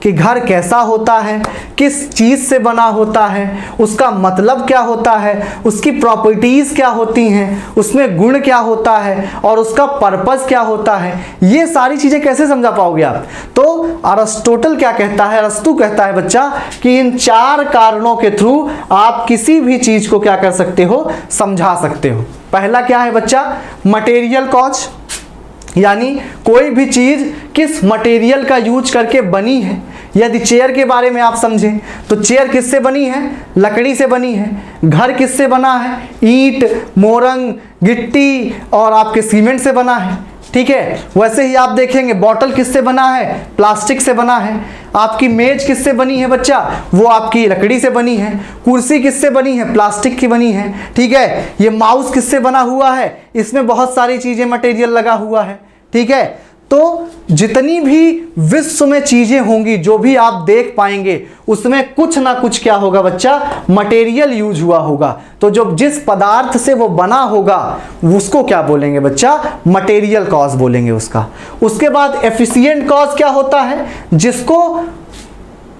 कि घर कैसा होता है, किस चीज़ से बना होता है, उसका मतलब क्या होता है, उसकी प्रॉपर्टीज़ क्या होती हैं, उसमें गुण क्या होता है और उसका पर्पस क्या होता है, ये सारी चीज़ें कैसे समझा पाओगे आप। तो अरिस्टोटल क्या कहता है, अरस्तु कहता है बच्चा कि इन चार कारणों के थ्रू आप किसी भी चीज़ को क्या कर सकते हो, समझा सकते हो। पहला क्या है बच्चा, मटेरियल कॉज, यानी कोई भी चीज़ किस मटेरियल का यूज करके बनी है। यदि चेयर के बारे में आप समझें तो चेयर किससे बनी है, लकड़ी से बनी है। घर किससे बना है, ईंट, मोरंग, गिट्टी और आपके सीमेंट से बना है, ठीक है। वैसे ही आप देखेंगे बॉटल किससे बना है, प्लास्टिक से बना है। आपकी मेज किससे बनी है बच्चा, वो आपकी लकड़ी से बनी है। कुर्सी किससे बनी है, प्लास्टिक की बनी है, ठीक है। ये माउस किससे बना हुआ है, इसमें बहुत सारी चीज़ें मटेरियल लगा हुआ है, ठीक है। तो जितनी भी विश्व में चीज़ें होंगी, जो भी आप देख पाएंगे, उसमें कुछ ना कुछ क्या होगा बच्चा, मटेरियल यूज हुआ होगा। तो जो जिस पदार्थ से वो बना होगा उसको क्या बोलेंगे बच्चा, मटेरियल कॉज बोलेंगे उसका। उसके बाद एफिशिएंट कॉज क्या होता है, जिसको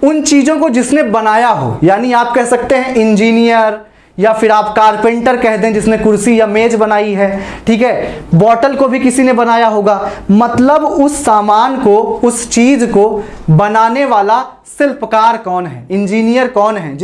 उन चीज़ों को जिसने बनाया हो, यानी आप कह सकते हैं इंजीनियर या फिर आप कारपेंटर कह दें जिसने कुर्सी या मेज बनाई है, ठीक है। बॉटल को भी किसी ने बनाया होगा, मतलब उस सामान को, उस चीज को बनाने वाला शिल्पकार कौन है, इंजीनियर कौन है,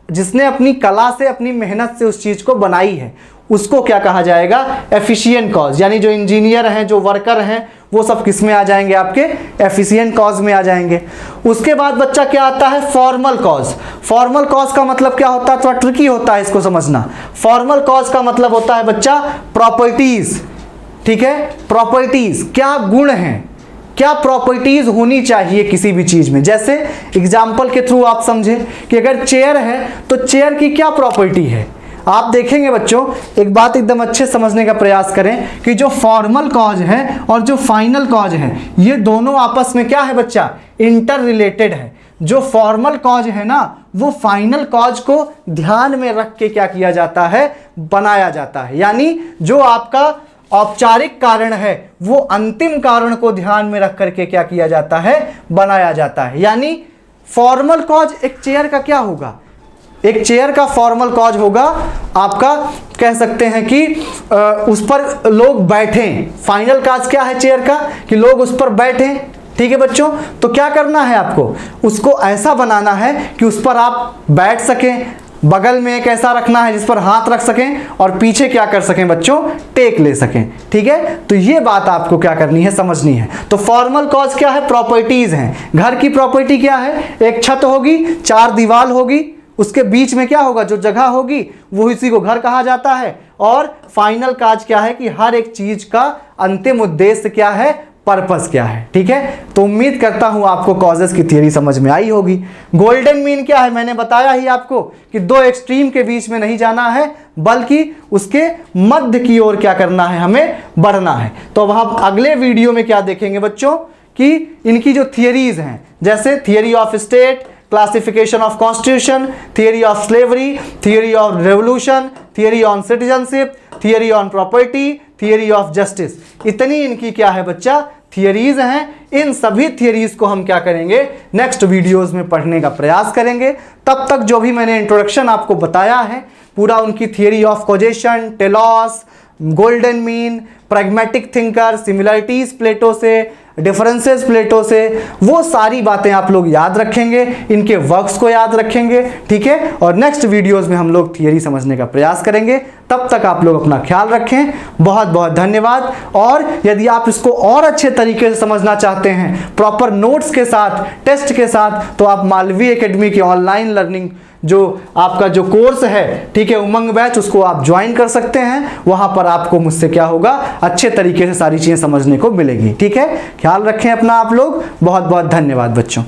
जिसने अपनी कला से, अपनी मेहनत से उस चीज को बनाई है, उसको क्या कहा जाएगा, एफिशिएंट कॉज। यानी जो इंजीनियर हैं, जो वर्कर हैं, वो सब किस में आ जाएंगे, आपके एफिशिएंट कॉज में आ जाएंगे। उसके बाद बच्चा क्या आता है, फॉर्मल कॉज। फॉर्मल कॉज का मतलब क्या होता है, थोड़ा ट्रिकी होता है इसको समझना। फॉर्मल कॉज का मतलब होता है बच्चा प्रॉपर्टीज, ठीक है। प्रॉपर्टीज क्या गुण हैं, क्या प्रॉपर्टीज होनी चाहिए किसी भी चीज में। जैसे एग्जाम्पल के थ्रू आप समझें कि अगर चेयर है तो चेयर की क्या प्रॉपर्टी है। आप देखेंगे बच्चों, एक बात एकदम अच्छे समझने का प्रयास करें कि जो फॉर्मल कॉज है और जो फाइनल कॉज है, ये दोनों आपस में क्या है बच्चा, इंटर रिलेटेड है। जो फॉर्मल कॉज है ना, वो फाइनल कॉज को ध्यान में रख के क्या किया जाता है, बनाया जाता है। यानी जो आपका औपचारिक कारण है, वो अंतिम कारण को ध्यान में रख करके क्या किया जाता है, बनाया जाता है। यानी फॉर्मल कॉज एक चेयर का क्या होगा, एक चेयर का फॉर्मल कॉज होगा आपका, कह सकते हैं कि उस पर लोग बैठें। फाइनल कॉज क्या है चेयर का, कि लोग उस पर बैठें, ठीक है बच्चों। तो क्या करना है आपको, उसको ऐसा बनाना है कि उस पर आप बैठ सकें, बगल में एक ऐसा रखना है जिस पर हाथ रख सकें और पीछे क्या कर सकें बच्चों, टेक ले सकें, ठीक है। तो ये बात आपको क्या करनी है, समझनी है। तो फॉर्मल कॉज क्या है, प्रॉपर्टीज हैं। घर की प्रॉपर्टी क्या है, एक छत होगी, चार दीवार होगी, उसके बीच में क्या होगा, जो जगह होगी वो इसी को घर कहा जाता है। और फाइनल काज क्या है कि हर एक चीज का अंतिम उद्देश्य क्या है, पर्पस क्या है, ठीक है। तो उम्मीद करता हूं आपको कॉजेस की थियरी समझ में आई होगी। गोल्डन मीन क्या है, मैंने बताया ही आपको कि दो एक्सट्रीम के बीच में नहीं जाना है, बल्कि उसके मध्य की ओर क्या करना है, हमें बढ़ना है। तो अब हम अगले वीडियो में क्या देखेंगे बच्चों, कि इनकी जो थियरीज हैं, जैसे theory of state, classification of constitution, theory of slavery, theory of revolution, theory on citizenship, theory on property, theory of justice, इतनी इनकी क्या है बच्चा, थियरीज हैं। इन सभी थियरीज को हम क्या करेंगे, नेक्स्ट वीडियोस में पढ़ने का प्रयास करेंगे। तब तक जो भी मैंने इंट्रोडक्शन आपको बताया है, पूरा उनकी theory of causation, telos, golden mean, pragmatic thinker, similarities Plato से, डिफरेंसेस प्लेटो से, वो सारी बातें आप लोग याद रखेंगे, इनके वर्क्स को याद रखेंगे, ठीक है। और नेक्स्ट वीडियोस में हम लोग थियरी समझने का प्रयास करेंगे। तब तक आप लोग अपना ख्याल रखें। बहुत बहुत धन्यवाद। और यदि आप इसको और अच्छे तरीके से समझना चाहते हैं, प्रॉपर नोट्स के साथ, टेस्ट के साथ, तो आप मालवी एकेडमी की ऑनलाइन लर्निंग जो आपका जो कोर्स है, ठीक है, उमंग बैच, उसको आप ज्वाइन कर सकते हैं। वहां पर आपको मुझसे क्या होगा, अच्छे तरीके से सारी चीजें समझने को मिलेगी। ठीक है, ख्याल रखें अपना आप लोग। बहुत बहुत धन्यवाद बच्चों।